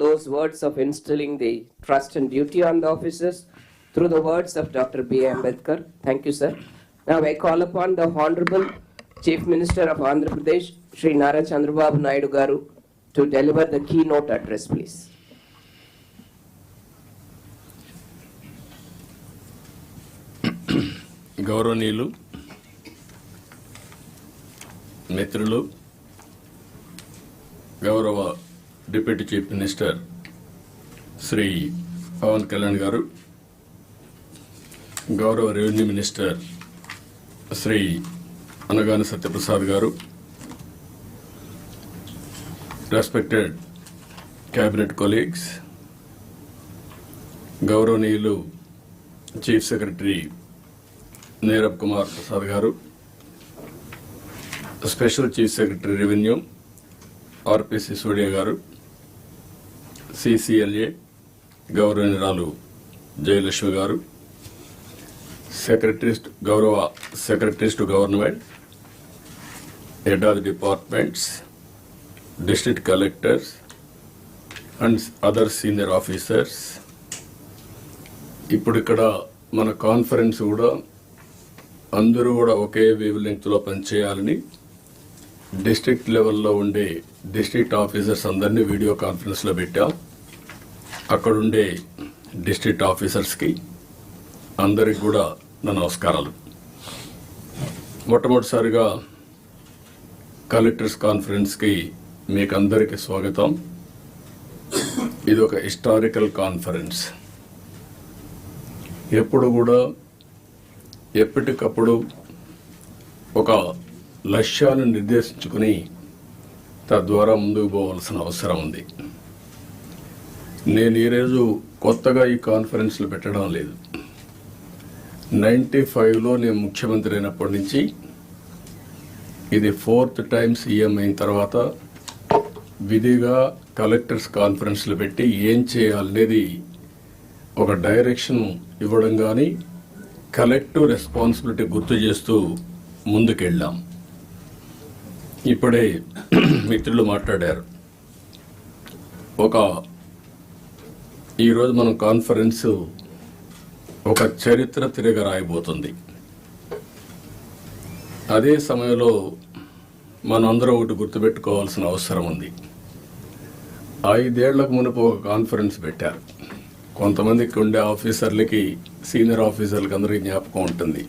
those words of instilling the trust and duty on the officers through the words of Dr. B. Ambedkar. Thank you, sir. Now I call upon the Honorable Chief Minister of Andhra Pradesh, Shri Nara Chandrababu Naidu Garu, to deliver the keynote address, please. గౌరవనీయులు మిత్రులు, గౌరవ deputy chief minister Shri Pawan Kalyan garu, గౌరవ revenue minister Shri Anagani Satyaprasad garu, respected cabinet colleagues, గౌరవనీయులు chief secretary Neerabh Kumar Prasad garu, special chief secretary revenue RP Sisodia garu, CCLA గౌరవనీయురాలు జయలక్ష్మి గారు, గౌరవ secretaries to government, head of the departments, district collectors and other senior officers. ఇప్పుడు ఇక్కడ మన కాన్ఫరెన్స్ కూడా అందరూ కూడా ఒకే వేవ్ లెంగ్త్లో పనిచేయాలని డిస్ట్రిక్ట్ లెవెల్లో ఉండే డిస్ట్రిక్ట్ ఆఫీసర్స్ అందరినీ వీడియో కాన్ఫరెన్స్లో పెట్టాం. అక్కడుండే డిస్ట్రిక్ట్ ఆఫీసర్స్కి అందరికి కూడా నా నమస్కారాలు. మొట్టమొదటిసారిగా కలెక్టర్స్ కాన్ఫరెన్స్కి మీకు అందరికీ స్వాగతం. ఇది ఒక హిస్టారికల్ కాన్ఫరెన్స్. ఎప్పుడు కూడా ఎప్పటికప్పుడు ఒక లక్ష్యాన్ని నిర్దేశించుకుని తద్వారా ముందుకు పోవాల్సిన అవసరం ఉంది. నేను ఈరోజు కొత్తగా ఈ కాన్ఫరెన్స్లు పెట్టడం లేదు. 95లో నేను ముఖ్యమంత్రి అయినప్పటి నుంచి ఇది 4th టైం సీఎం అయిన తర్వాత విధిగా కలెక్టర్స్ కాన్ఫరెన్స్లు పెట్టి ఏం చేయాలనేది ఒక డైరెక్షన్ ఇవ్వడం కానీ కలెక్టివ్ రెస్పాన్సిబిలిటీ గుర్తు చేస్తూ ముందుకెళ్ళాం. ఇప్పుడే మిత్రులు మాట్లాడారు. ఈరోజు మనం కాన్ఫరెన్స్ ఒక చరిత్ర తిరగ రాయబోతుంది. అదే సమయంలో మనందరం ఒకటి గుర్తుపెట్టుకోవాల్సిన అవసరం ఉంది. 5 ఏళ్లకు మునుపు ఒక కాన్ఫరెన్స్ పెట్టారు. కొంతమందికి ఉండే ఆఫీసర్లకి, సీనియర్ ఆఫీసర్లకి అందరికీ జ్ఞాపకం ఉంటుంది.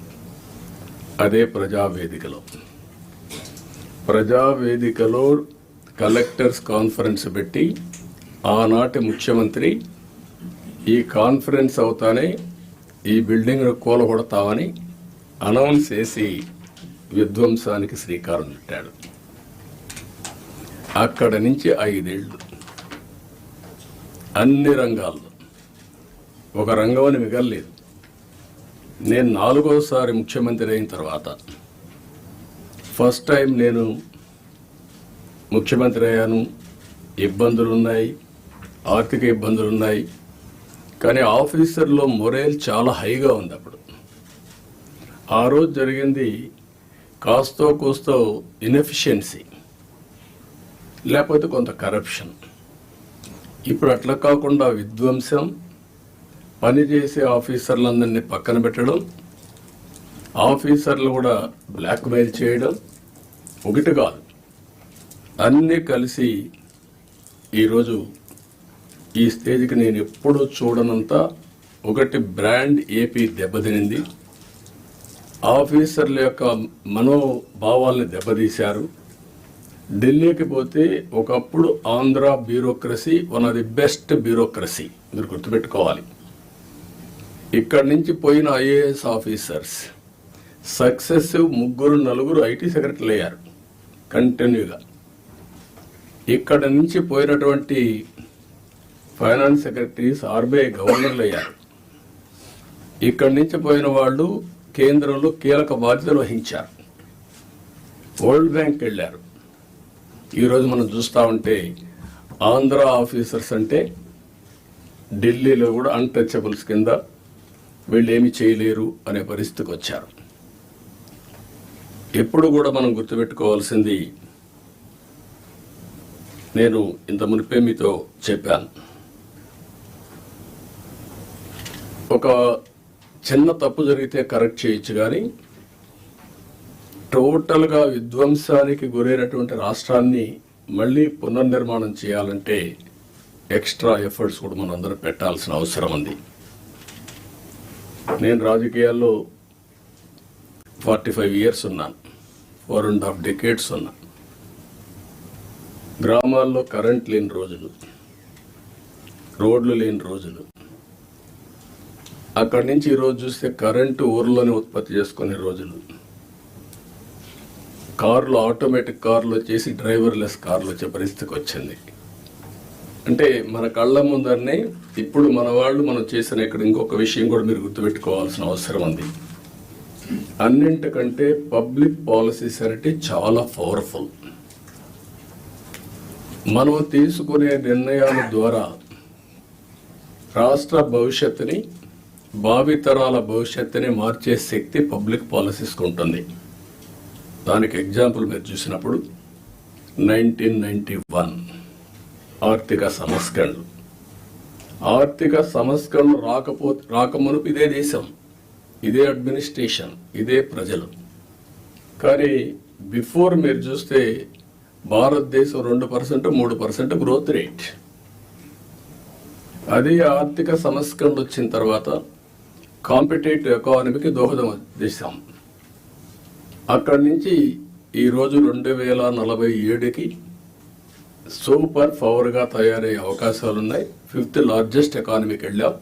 అదే ప్రజావేదికలో కలెక్టర్స్ కాన్ఫరెన్స్ పెట్టి ఆనాటి ముఖ్యమంత్రి ఈ కాన్ఫరెన్స్ అవుతానే ఈ బిల్డింగ్ను కూలగొడతామని అనౌన్స్ చేసి విధ్వంసానికి శ్రీకారం చుట్టాడు. అక్కడ నుంచి 5 ఏళ్ళు అన్ని రంగాల్లో ఒక రంగం అని మిగలలేదు. నేను 4వసారి ముఖ్యమంత్రి అయిన తర్వాత ఫస్ట్ టైం నేను ముఖ్యమంత్రి అయ్యాను. ఇబ్బందులున్నాయి, ఆర్థిక ఇబ్బందులున్నాయి, కానీ ఆఫీసర్లో మొరేల్ చాలా హైగా ఉంది. అప్పుడు ఆ రోజు జరిగింది కాస్తో కూస్తో ఇన్ఎఫిషియన్సీ, లేకపోతే కొంత కరప్షన్. ఇప్పుడు అట్లా కాకుండా విధ్వంసం, పనిచేసే ఆఫీసర్లందరినీ పక్కన పెట్టడం, ఆఫీసర్లు కూడా బ్లాక్మెయిల్ చేయడం, ఒకటి కాదు అన్నీ కలిసి ఈరోజు ఈ స్టేజ్కి నేను ఎప్పుడూ చూడనంత ఒకటి బ్రాండ్ ఏపీ దెబ్బతినింది. ఆఫీసర్ల యొక్క మనోభావాల్ని దెబ్బతీశారు. ఢిల్లీకి పోతే ఒకప్పుడు Andhra bureaucracy one of the best bureaucracy, మీరు గుర్తుపెట్టుకోవాలి. ఇక్కడి నుంచి పోయిన ఐఏఎస్ ఆఫీసర్స్ సక్సెసివ్ 3-4 ఐటీ సెక్రటరీలు అయ్యారు కంటిన్యూగా. ఇక్కడ నుంచి పోయినటువంటి ఫైనాన్స్ సెక్రటరీస్ ఆర్బీఐ గవర్నర్లు అయ్యారు. ఇక్కడి నుంచి పోయిన వాళ్ళు కేంద్రంలో కీలక బాధ్యతలు వహించారు. వరల్డ్ బ్యాంక్ వెళ్ళారు. ఈరోజు మనం చూస్తూ ఉంటే ఆంధ్ర ఆఫీసర్స్ అంటే ఢిల్లీలో కూడా అన్టచబుల్స్ కింద వీళ్ళు ఏమి చేయలేరు అనే పరిస్థితికి వచ్చారు. ఎప్పుడు కూడా మనం గుర్తుపెట్టుకోవాల్సింది నేను ఇంత మునిపే మీతో చెప్పాను, ఒక చిన్న తప్పు జరిగితే కరెక్ట్ చేయొచ్చు, కానీ టోటల్గా విధ్వంసానికి గురైనటువంటి రాష్ట్రాన్ని మళ్ళీ పునర్నిర్మాణం చేయాలంటే ఎక్స్ట్రా ఎఫర్ట్స్ కూడా మనం అందరం పెట్టాల్సిన అవసరం ఉంది. నేను రాజకీయాల్లో 45 years ఉన్నాను, 4.5 decades ఉన్నాను. గ్రామాల్లో కరెంట్ లేని రోజులు, రోడ్లు లేని రోజులు, అక్కడి నుంచి ఈరోజు చూస్తే కరెంటు ఊర్లోనే ఉత్పత్తి చేసుకునే రోజులు, కార్లు ఆటోమేటిక్ కార్లు వచ్చేసి డ్రైవర్లెస్ కార్లు వచ్చే పరిస్థితికి వచ్చింది. అంటే మన కళ్ళ ముందరనే ఇప్పుడు మన వాళ్ళు మనం చేసిన ఇక్కడ ఇంకొక విషయం కూడా మీరు గుర్తుపెట్టుకోవాల్సిన అవసరం ఉంది. అన్నింటికంటే పబ్లిక్ పాలసీస్ అంటే చాలా పవర్ఫుల్. మనం తీసుకునే నిర్ణయాల ద్వారా రాష్ట్ర భవిష్యత్తుని, భావితరాల భవిష్యత్తుని మార్చే శక్తి పబ్లిక్ పాలసీస్కి ఉంటుంది. దానికి ఎగ్జాంపుల్ మీరు చూసినప్పుడు 1991 ఆర్థిక సంస్కరణలు. ఆర్థిక సంస్కరణలు రాకమునుపు ఇదే దేశం, ఇదే అడ్మినిస్ట్రేషన్, ఇదే ప్రజలు. కానీ బిఫోర్ మీరు చూస్తే భారతదేశం 2%, 3% గ్రోత్ రేట్. అదే ఆర్థిక సంస్కరణలు వచ్చిన తర్వాత కాంపిటేటివ్ ఎకానమీకి దోహదం చేశాం. అక్కడి నుంచి ఈరోజు 2047కి సూపర్ పవర్గా తయారయ్యే అవకాశాలు ఉన్నాయి. 5th largest ఎకానమీకి వెళ్ళాం.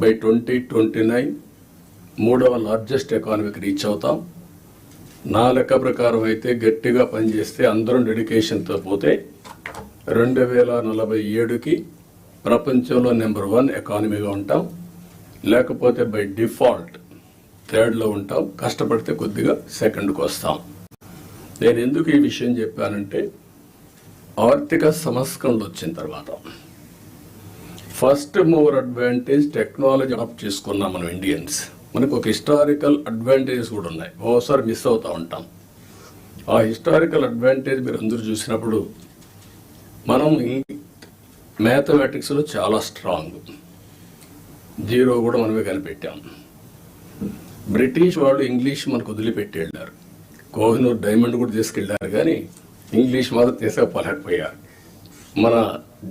బై 2029 3వ లార్జెస్ట్ ఎకానమీకి రీచ్ అవుతాం. నా లెక్క ప్రకారం అయితే గట్టిగా పనిచేస్తే అందరం డెడికేషన్తో పోతే 2047కి ప్రపంచంలో నెంబర్ 1 ఎకానమీగా ఉంటాం. లేకపోతే బై డిఫాల్ట్ 3rd ఉంటాం. కష్టపడితే కొద్దిగా 2ndకు వస్తాం. నేను ఎందుకు ఈ విషయం చెప్పానంటే, ఆర్థిక సంస్కరణలు వచ్చిన తర్వాత first mover advantage technology adapt చేసుకున్నాం మనం ఇండియన్స్. మనకు ఒక హిస్టారికల్ అడ్వాంటేజెస్ కూడా ఉన్నాయి, ఓసారి మిస్ అవుతూ ఉంటాం. ఆ హిస్టారికల్ అడ్వాంటేజ్ మీరు అందరూ చూసినప్పుడు మనం మ్యాథమెటిక్స్లో చాలా స్ట్రాంగ్, 0 కూడా మనమే కనిపెట్టాం. బ్రిటిష్ వాళ్ళు ఇంగ్లీష్ మనకు వదిలిపెట్టి వెళ్ళారు. కోహినూర్ డైమండ్ కూడా తీసుకెళ్లారు, కానీ ఇంగ్లీష్ మాత్రం తీసుకుపోలేకపోయారు. మన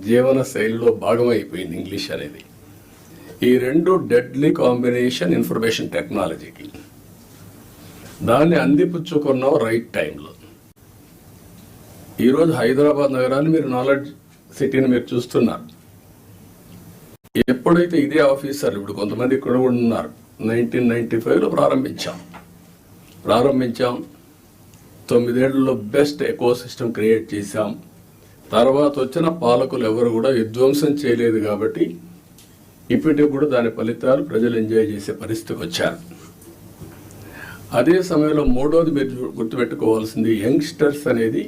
జీవన శైలిలో భాగమైపోయింది ఇంగ్లీష్ అనేది. ఈ 2 డెడ్లీ కాంబినేషన్ ఇన్ఫర్మేషన్ టెక్నాలజీకి. దాన్ని అందిపుచ్చుకున్నాం రైట్ టైంలో. ఈరోజు హైదరాబాద్ నగరాన్ని మీరు నాలెడ్జ్ సిటీని మీరు చూస్తున్నారు. ఎప్పుడైతే ఇదే ఆఫీసర్లు, ఇప్పుడు కొంతమంది ఇక్కడ కూడా ఉన్నారు, 1995లో ప్రారంభించాం. 9 ఏళ్లలో బెస్ట్ ఎకో సిస్టమ్ క్రియేట్ చేశాం. తర్వాత వచ్చిన పాలకులు ఎవరు కూడా విధ్వంసం చేయలేదు, కాబట్టి ఇప్పటికి కూడా దాని ఫలితాలు ప్రజలు ఎంజాయ్ చేసే పరిస్థితికి వచ్చారు. అదే సమయంలో 3వది మీరు గుర్తుపెట్టుకోవాల్సింది, యంగ్స్టర్స్ అనేది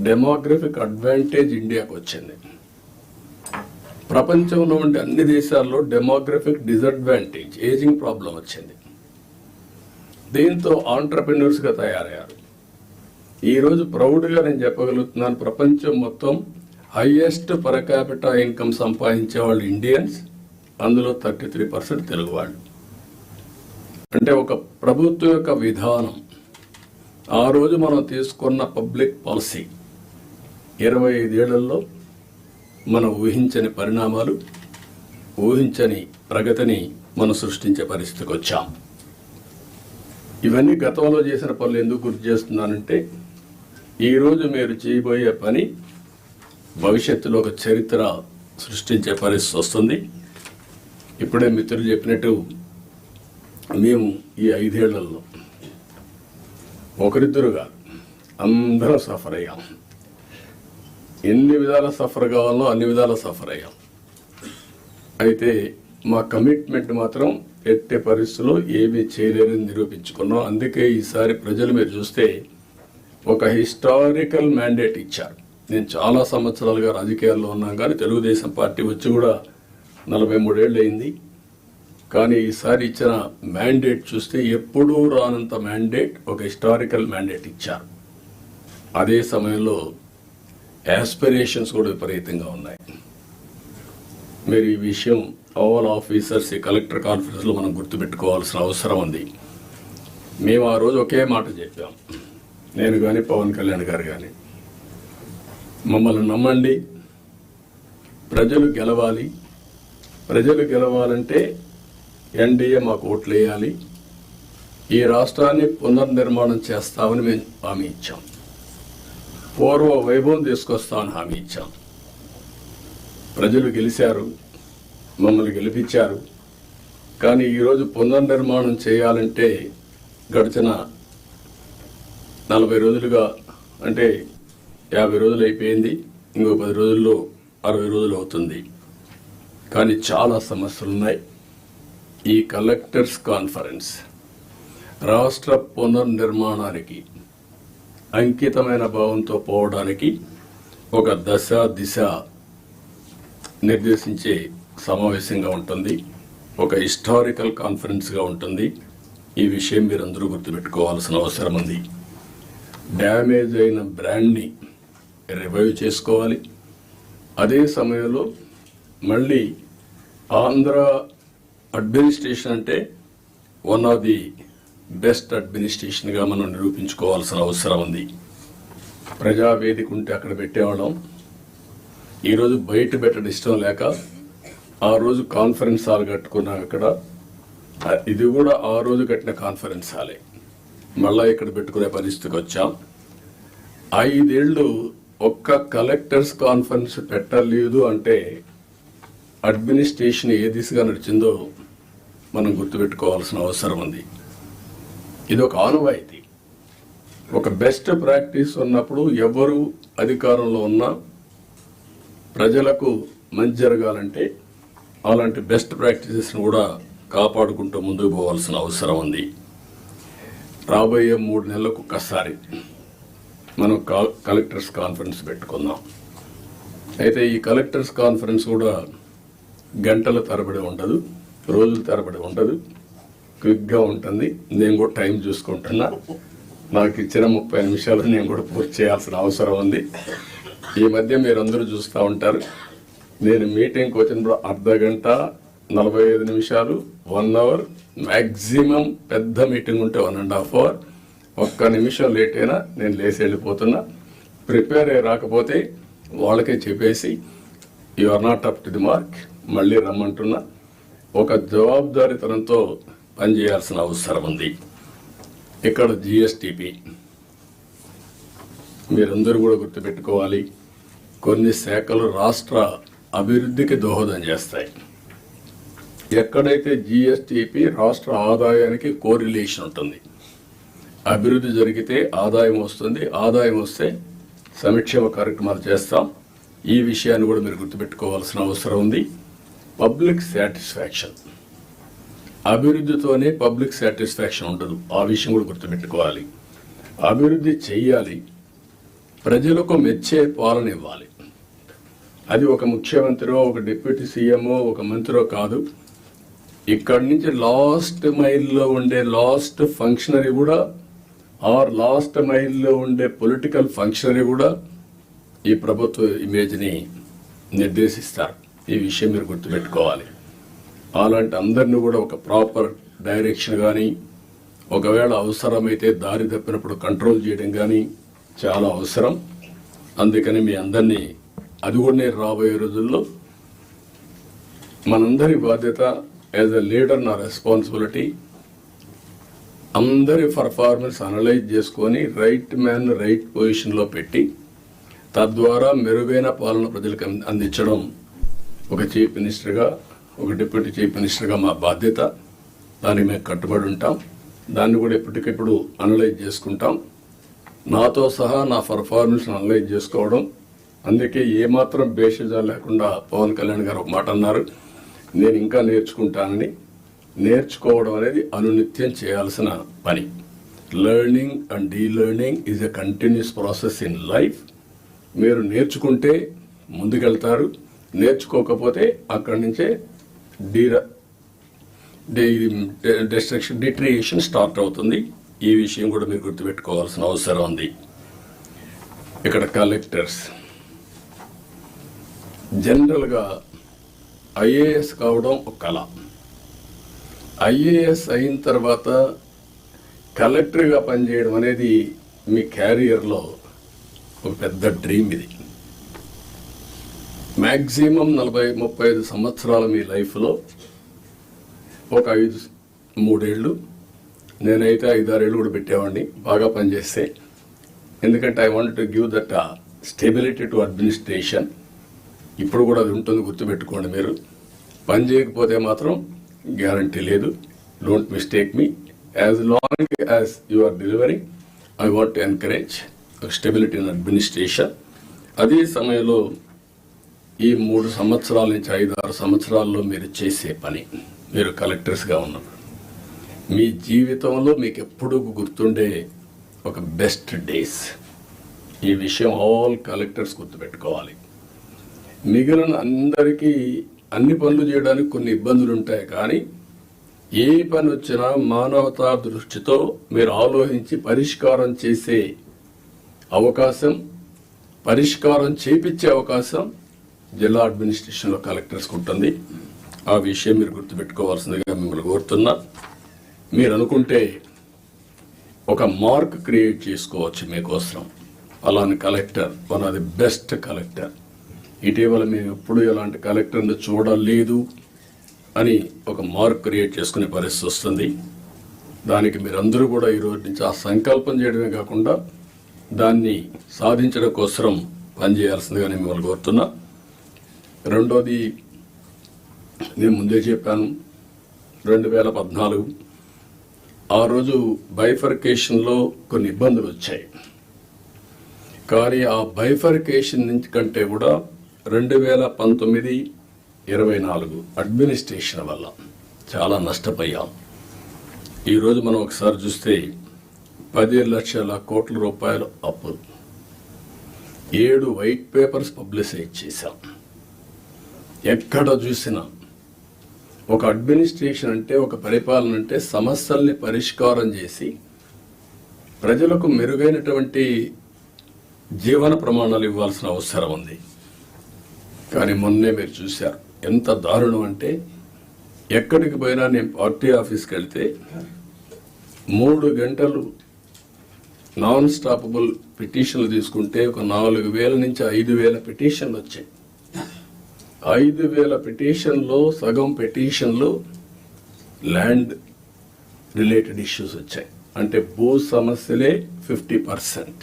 డెమోగ్రఫిక్ అడ్వాంటేజ్ ఇండియాకు వచ్చింది. ప్రపంచంలో ఉండే అన్ని దేశాల్లో డెమోగ్రఫిక్ డిసడ్వాంటేజ్, ఏజింగ్ ప్రాబ్లం వచ్చింది. దీంతో ఆంటర్ప్రెన్యూర్స్గా తయారయ్యారు. ఈరోజు ప్రౌడ్గా నేను చెప్పగలుగుతున్నాను, ప్రపంచం మొత్తం హైయెస్ట్ పర్ క్యాపిటా ఇన్కమ్ సంపాదించే వాళ్ళు ఇండియన్స్, అందులో 33% తెలుగు వాళ్ళు. అంటే ఒక ప్రభుత్వం యొక్క విధానం, ఆ రోజు మనం తీసుకున్న పబ్లిక్ పాలసీ 25 ఏళ్లలో మనం ఊహించని పరిణామాలు, ఊహించని ప్రగతిని మనం సృష్టించే పరిస్థితికి వచ్చాం. ఇవన్నీ గతంలో చేసిన పనులు ఎందుకు గుర్తు చేస్తున్నానంటే, ఈరోజు మీరు చేయబోయే పని భవిష్యత్తులో ఒక చరిత్ర సృష్టించే పరిస్థితి వస్తుంది. ఇప్పుడే మిత్రులు చెప్పినట్టు మేము ఈ 5 ఏళ్లలో ఒకరిద్దరుగా అందరం సఫర్ అయ్యాం. ఎన్ని విధాల సఫర్ కావాలో అన్ని విధాల సఫర్ అయ్యాం. అయితే మా కమిట్మెంట్ మాత్రం ఎట్టే పరిస్థితుల్లో ఏమీ చేయలేరని నిరూపించుకున్నాం. అందుకే ఈసారి ప్రజలు మీరు చూస్తే ఒక హిస్టారికల్ మ్యాండేట్ ఇచ్చారు. నేను చాలా సంవత్సరాలుగా రాజకీయాల్లో ఉన్నాం, కానీ తెలుగుదేశం పార్టీ వచ్చి కూడా 43 ఏళ్ళు అయింది. కానీ ఈసారి ఇచ్చిన మ్యాండేట్ చూస్తే ఎప్పుడూ రానంత మ్యాండేట్, ఒక హిస్టారికల్ మ్యాండేట్ ఇచ్చారు. అదే సమయంలో యాస్పిరేషన్స్ కూడా విపరీతంగా ఉన్నాయి. మీరు ఈ విషయం ఆల్ ఆఫీసర్స్ ఈ కలెక్టర్ కాన్ఫరెన్స్లో మనం గుర్తుపెట్టుకోవాల్సిన అవసరం ఉంది. మేము ఆ రోజు ఒకే మాట చెప్పాం, నేను కానీ పవన్ కళ్యాణ్ గారు కానీ, మమ్మల్ని నమ్మండి, ప్రజలు గెలవాలి, ప్రజలు గెలవాలంటే ఎన్డీఏ మాకు ఓట్లు వేయాలి, ఈ రాష్ట్రాన్ని పునర్నిర్మాణం చేస్తామని మేము హామీ ఇచ్చాం, పూర్వ వైభవం తీసుకొస్తామని హామీ ఇచ్చాం. ప్రజలు గెలిచారు, మమ్మల్ని గెలిపించారు. కానీ ఈరోజు పునర్నిర్మాణం చేయాలంటే గడిచిన 40 రోజులుగా, అంటే 50 రోజులు అయిపోయింది, ఇంకో 10 రోజుల్లో 60 రోజులు అవుతుంది. కానీ చాలా సమస్యలు ఉన్నాయి. ఈ కలెక్టర్స్ కాన్ఫరెన్స్ రాష్ట్ర పునర్నిర్మాణానికి అంకితమైన భావంతో పోవడానికి ఒక దశ దిశ నిర్దేశించే సమావేశంగా ఉంటుంది, ఒక హిస్టారికల్ కాన్ఫరెన్స్గా ఉంటుంది. ఈ విషయం మీరందరూ గుర్తుపెట్టుకోవాల్సిన అవసరం ఉంది. డ్యామేజ్ అయిన బ్రాండ్ని రివైవ్ చేసుకోవాలి. అదే సమయంలో మళ్ళీ ఆంధ్ర అడ్మినిస్ట్రేషన్ అంటే వన్ ఆఫ్ ది బెస్ట్ అడ్మినిస్ట్రేషన్గా మనం నిరూపించుకోవాల్సిన అవసరం ఉంది. ప్రజావేదిక ఉంటే అక్కడ పెట్టేవాళ్ళం, ఈరోజు బయట పెట్టడం ఇష్టం లేక ఆ రోజు కాన్ఫరెన్స్ హాల్ కట్టుకున్నాం. ఇక్కడ ఇది కూడా ఆ రోజు కట్టిన కాన్ఫరెన్స్ హాలే, మళ్ళా ఇక్కడ పెట్టుకునే పరిస్థితికి వచ్చాం. 5 ఏళ్ళు ఒక్క కలెక్టర్స్ కాన్ఫరెన్స్ పెట్టలేదు అంటే అడ్మినిస్ట్రేషన్ ఏ దిశగా నడిచిందో మనం గుర్తుపెట్టుకోవాల్సిన అవసరం ఉంది. ఇది ఒక ఆనవాయితీ. ఒక బెస్ట్ ప్రాక్టీస్ ఉన్నప్పుడు ఎవరు అధికారంలో ఉన్నా ప్రజలకు మంచి జరగాలంటే అలాంటి బెస్ట్ ప్రాక్టీసెస్ను కూడా కాపాడుకుంటూ ముందుకు పోవాల్సిన అవసరం ఉంది. రాబోయే 3 నెలలకు ఒక్కసారి మనం కలెక్టర్స్ కాన్ఫరెన్స్ పెట్టుకుందాం. అయితే ఈ కలెక్టర్స్ కాన్ఫరెన్స్ కూడా గంటల తరబడి ఉండదు, రోజుల తరబడి ఉండదు, క్విక్గా ఉంటుంది. నేను కూడా టైం చూసుకుంటున్నా, నాకు ఇచ్చిన 30 నిమిషాలు నేను కూడా పూర్తి చేయాల్సిన అవసరం ఉంది. ఈ మధ్య మీరందరూ చూస్తూ ఉంటారు, నేను మీటింగ్కి వచ్చినప్పుడు అర్ధ గంట 45 నిమిషాలు 1 అవర్, మ్యాక్సిమం పెద్ద మీటింగ్ ఉంటే 1.5 అవర్. ఒక్క నిమిషం లేట్ అయినా నేను లేచి వెళ్ళిపోతున్నా. ప్రిపేర్ అయ్యి రాకపోతే వాళ్ళకే చెప్పేసి you are not up to the mark, మళ్ళీ రమ్మంటున్నా. ఒక జవాబుదారీతనంతో పనిచేయాల్సిన అవసరం ఉంది. ఇక్కడ జిఎస్టిపి మీరందరూ కూడా గుర్తుపెట్టుకోవాలి. కొన్ని శాఖలు రాష్ట్ర అభివృద్ధికి దోహదం చేస్తాయి. ఎక్కడైతే జిఎస్టిపి రాష్ట్ర ఆదాయానికి కోరిలేషన్ ఉంటుంది, అభివృద్ధి జరిగితే ఆదాయం వస్తుంది, ఆదాయం వస్తే సంక్షేమ కార్యక్రమాలు చేస్తాం. ఈ విషయాన్ని కూడా మీరు గుర్తుపెట్టుకోవాల్సిన అవసరం ఉంది. పబ్లిక్ సాటిస్ఫాక్షన్, అభివృద్ధితోనే పబ్లిక్ సాటిస్ఫాక్షన్ ఉండదు, ఆ విషయం కూడా గుర్తుపెట్టుకోవాలి. అభివృద్ధి చెయ్యాలి, ప్రజలకు మెచ్చే పాలన ఇవ్వాలి. అది ఒక ముఖ్యమంత్రో, ఒక డిప్యూటీ సీఎంఓ, ఒక మంత్రో కాదు. ఇక్కడి నుంచి లాస్ట్ మైల్లో ఉండే లాస్ట్ ఫంక్షనరీ కూడా, ఆర్ లాస్ట్ మైల్లో ఉండే పొలిటికల్ ఫంక్షనరీ కూడా ఈ ప్రభుత్వ ఇమేజ్ని నిర్దేశిస్తారు. ఈ విషయం మీరు గుర్తుపెట్టుకోవాలి. అలాంటి అందరినీ కూడా ఒక ప్రాపర్ డైరెక్షన్ కానీ, ఒకవేళ అవసరమైతే దారి తప్పినప్పుడు కంట్రోల్ చేయడం కానీ చాలా అవసరం. అందుకని మీ అందరినీ, అది కూడా నేను రాబోయే రోజుల్లో మనందరి బాధ్యత యాజ్ ఎ లీడర్, నా రెస్పాన్సిబిలిటీ, అందరి పర్ఫార్మెన్స్ అనలైజ్ చేసుకొని రైట్ మ్యాన్ రైట్ పొజిషన్లో పెట్టి తద్వారా మెరుగైన పాలన ప్రజలకు అందించడం ఒక చీఫ్ మినిస్టర్గా, ఒక డిప్యూటీ చీఫ్ మినిస్టర్గా మా బాధ్యత. దానికి మేము కట్టుబడి ఉంటాం. దాన్ని కూడా ఎప్పటికెప్పుడు అనలైజ్ చేసుకుంటాం. నాతో సహా నా పర్ఫార్మెన్స్ అనలైజ్ చేసుకోవడం. అందుకే ఏమాత్రం బేషజా లేకుండా పవన్ కళ్యాణ్ గారు ఒక మాట అన్నారు, నేను ఇంకా నేర్చుకుంటానని. నేర్చుకోవడం అనేది అనునిత్యం చేయాల్సిన పని. Learning and delearning is a continuous process in life. మీరు నేర్చుకుంటే ముందుకెళ్తారు, నేర్చుకోకపోతే అక్కడి నుంచే డిట్రియేషన్ స్టార్ట్ అవుతుంది. ఈ విషయం కూడా మీరు గుర్తుపెట్టుకోవాల్సిన అవసరం ఉంది. ఇక్కడ కలెక్టర్స్ జనరల్గా ఐఏఎస్ కావడం ఒక కళ. ఐఏఎస్ అయిన తర్వాత కలెక్టర్గా పనిచేయడం అనేది మీ క్యారియర్లో ఒక పెద్ద డ్రీమ్. ఇది మ్యాక్సిమం 40-35 సంవత్సరాల మీ లైఫ్లో ఒక 3 ఏళ్ళు, నేనైతే 5-6 ఏళ్ళు కూడా పెట్టేవాడిని బాగా పనిచేస్తే. ఎందుకంటే I want to give that stability to administration. ఇప్పుడు కూడా అది ఉంటుంది, గుర్తుపెట్టుకోండి. మీరు పని చేయకపోతే మాత్రం గ్యారంటీ లేదు. Don't mistake me. As long as you are delivering, I want to encourage stability in administration. అదే సమయంలో ఈ 3 సంవత్సరాల నుంచి 5-6 సంవత్సరాల్లో మీరు చేసే పని, మీరు కలెక్టర్స్గా ఉన్నప్పుడు మీ జీవితంలో మీకు ఎప్పుడూ గుర్తుండే ఒక బెస్ట్ డేస్. ఈ విషయం ఆల్ కలెక్టర్స్ గుర్తుపెట్టుకోవాలి. మిగిలిన అందరికీ అన్ని పనులు చేయడానికి కొన్ని ఇబ్బందులు ఉంటాయి, కానీ ఏ పని వచ్చినా మానవతా దృష్టితో మీరు ఆలోచించి పరిష్కారం చేసే అవకాశం, పరిష్కారం చేపించే అవకాశం జిల్లా అడ్మినిస్ట్రేషన్లో కలెక్టర్స్కి ఉంటుంది. ఆ విషయం మీరు గుర్తుపెట్టుకోవాల్సిందిగా మిమ్మల్ని కోరుతున్నా. మీరు అనుకుంటే ఒక మార్క్ క్రియేట్ చేసుకోవచ్చు మీకోసం. అలాంటి collector, one of the best collector. ఇటీవల మేము ఎప్పుడు ఇలాంటి కలెక్టర్ని చూడలేదు అని ఒక మార్క్ క్రియేట్ చేసుకునే పరిస్థితి వస్తుంది. దానికి మీరందరూ కూడా ఈరోజు నుంచి ఆ సంకల్పం చేయడమే కాకుండా దాన్ని సాధించడం కోసం పనిచేయాల్సిందిగా నేను మిమ్మల్ని కోరుతున్నా. రెండోది, నేను ముందే చెప్పాను, 2014 ఆ రోజు బైఫర్కేషన్లో కొన్ని ఇబ్బందులు వచ్చాయి. కానీ ఆ బైఫర్కేషన్ నుంచి కంటే కూడా 2019-24 అడ్మినిస్ట్రేషన్ వల్ల చాలా నష్టపోయాం. ఈరోజు మనం ఒకసారి చూస్తే 10 లక్షల కోట్ల రూపాయలు అప్పులు, 7 వైట్ పేపర్స్ పబ్లిసైజ్ చేశాం. ఎక్కడ చూసినా ఒక అడ్మినిస్ట్రేషన్ అంటే, ఒక పరిపాలన అంటే సమస్యల్ని పరిష్కారం చేసి ప్రజలకు మెరుగైనటువంటి జీవన ప్రమాణాలు ఇవ్వాల్సిన అవసరం ఉంది. కానీ మొన్నే మీరు చూశారు ఎంత దారుణం అంటే, ఎక్కడికి పోయినా నేను పార్టీ ఆఫీస్కి వెళ్తే 3 గంటలు నాన్ స్టాపబుల్ పిటిషన్లు తీసుకుంటే ఒక 4,000 నుంచి 5,000 పిటిషన్లు వచ్చాయి. 5,000 పిటిషన్లో సగం పిటిషన్లు ల్యాండ్ రిలేటెడ్ ఇష్యూస్ వచ్చాయి. అంటే భూ సమస్యలే 50%.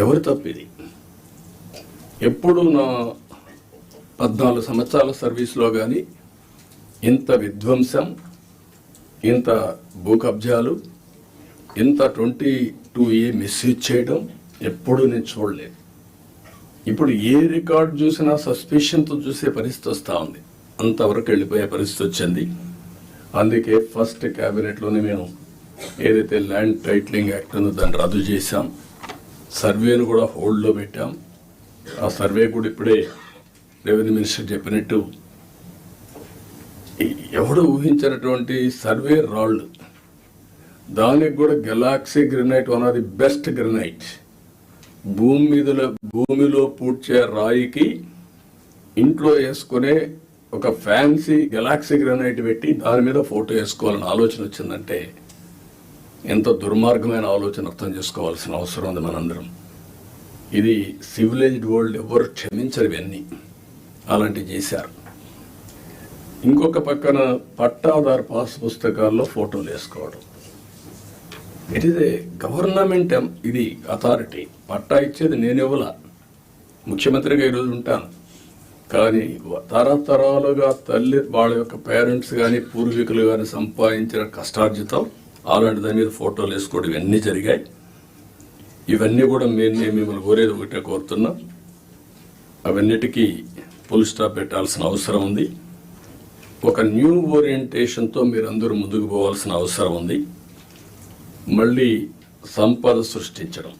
ఎవరు తప్పిది? ఎప్పుడు నా 14 సంవత్సరాల సర్వీస్లో కానీ ఇంత విధ్వంసం, ఇంత భూ కబ్జాలు, ఇంత 22A మిస్యూజ్ చేయడం ఎప్పుడూ నేను చూడలేదు. ఇప్పుడు ఏ రికార్డ్ చూసినా సస్పిషన్తో చూసే పరిస్థితి వస్తూ ఉంది. అంతవరకు వెళ్ళిపోయే పరిస్థితి వచ్చింది. అందుకే ఫస్ట్ క్యాబినెట్లోనే మేము ఏదైతే ల్యాండ్ టైటిలింగ్ యాక్ట్ ఉందో దాన్ని రద్దు చేశాం. సర్వేను కూడా హోల్డ్లో పెట్టాం. ఆ సర్వే కూడా ఇప్పుడే రెవెన్యూ మినిస్టర్ చెప్పినట్టు ఎవడు ఊహించినటువంటి సర్వే రాళ్ళు, దానికి కూడా Galaxy granite, one of the best granite. భూమిలో పూడ్చే రాయికి ఇంట్లో వేసుకునే ఒక ఫ్యాన్సీ గెలాక్సీ గ్రెనైట్ పెట్టి దాని మీద ఫోటో వేసుకోవాలని ఆలోచన వచ్చిందంటే ఎంత దుర్మార్గమైన ఆలోచన అర్థం చేసుకోవాల్సిన అవసరం ఉంది మనందరం. ఇది సివిలైజ్డ్ వరల్డ్ ఎవరు క్షమించరు ఇవన్నీ. అలాంటివి చేశారు. ఇంకొక పక్కన పట్టాదారు పాస్ పుస్తకాల్లో ఫోటోలు వేసుకోవడం. ఇట్ ఈస్ ఏ గవర్నమెంట్, ఇది అథారిటీ. పట్టా ఇచ్చేది నేను ఇవ్వాల, ముఖ్యమంత్రిగా ఈరోజు ఉంటాను. కానీ తరతరాలుగా తల్లి వాళ్ళ యొక్క పేరెంట్స్ కానీ పూర్వీకులు కానీ సంపాదించిన కష్టార్జితం అలాంటి దాని మీద ఫోటోలు వేసుకోవడం ఇవన్నీ జరిగాయి. ఇవన్నీ కూడా నేను మిమ్మల్ని కోరేది ఒకటే కోరుతున్నా, అవన్నిటికీ ఫుల్ స్టాప్ పెట్టాల్సిన అవసరం ఉంది. ఒక న్యూ ఓరియంటేషన్తో మీరందరూ ముందుకు పోవాల్సిన అవసరం ఉంది. మళ్ళీ సంపద సృష్టించడం,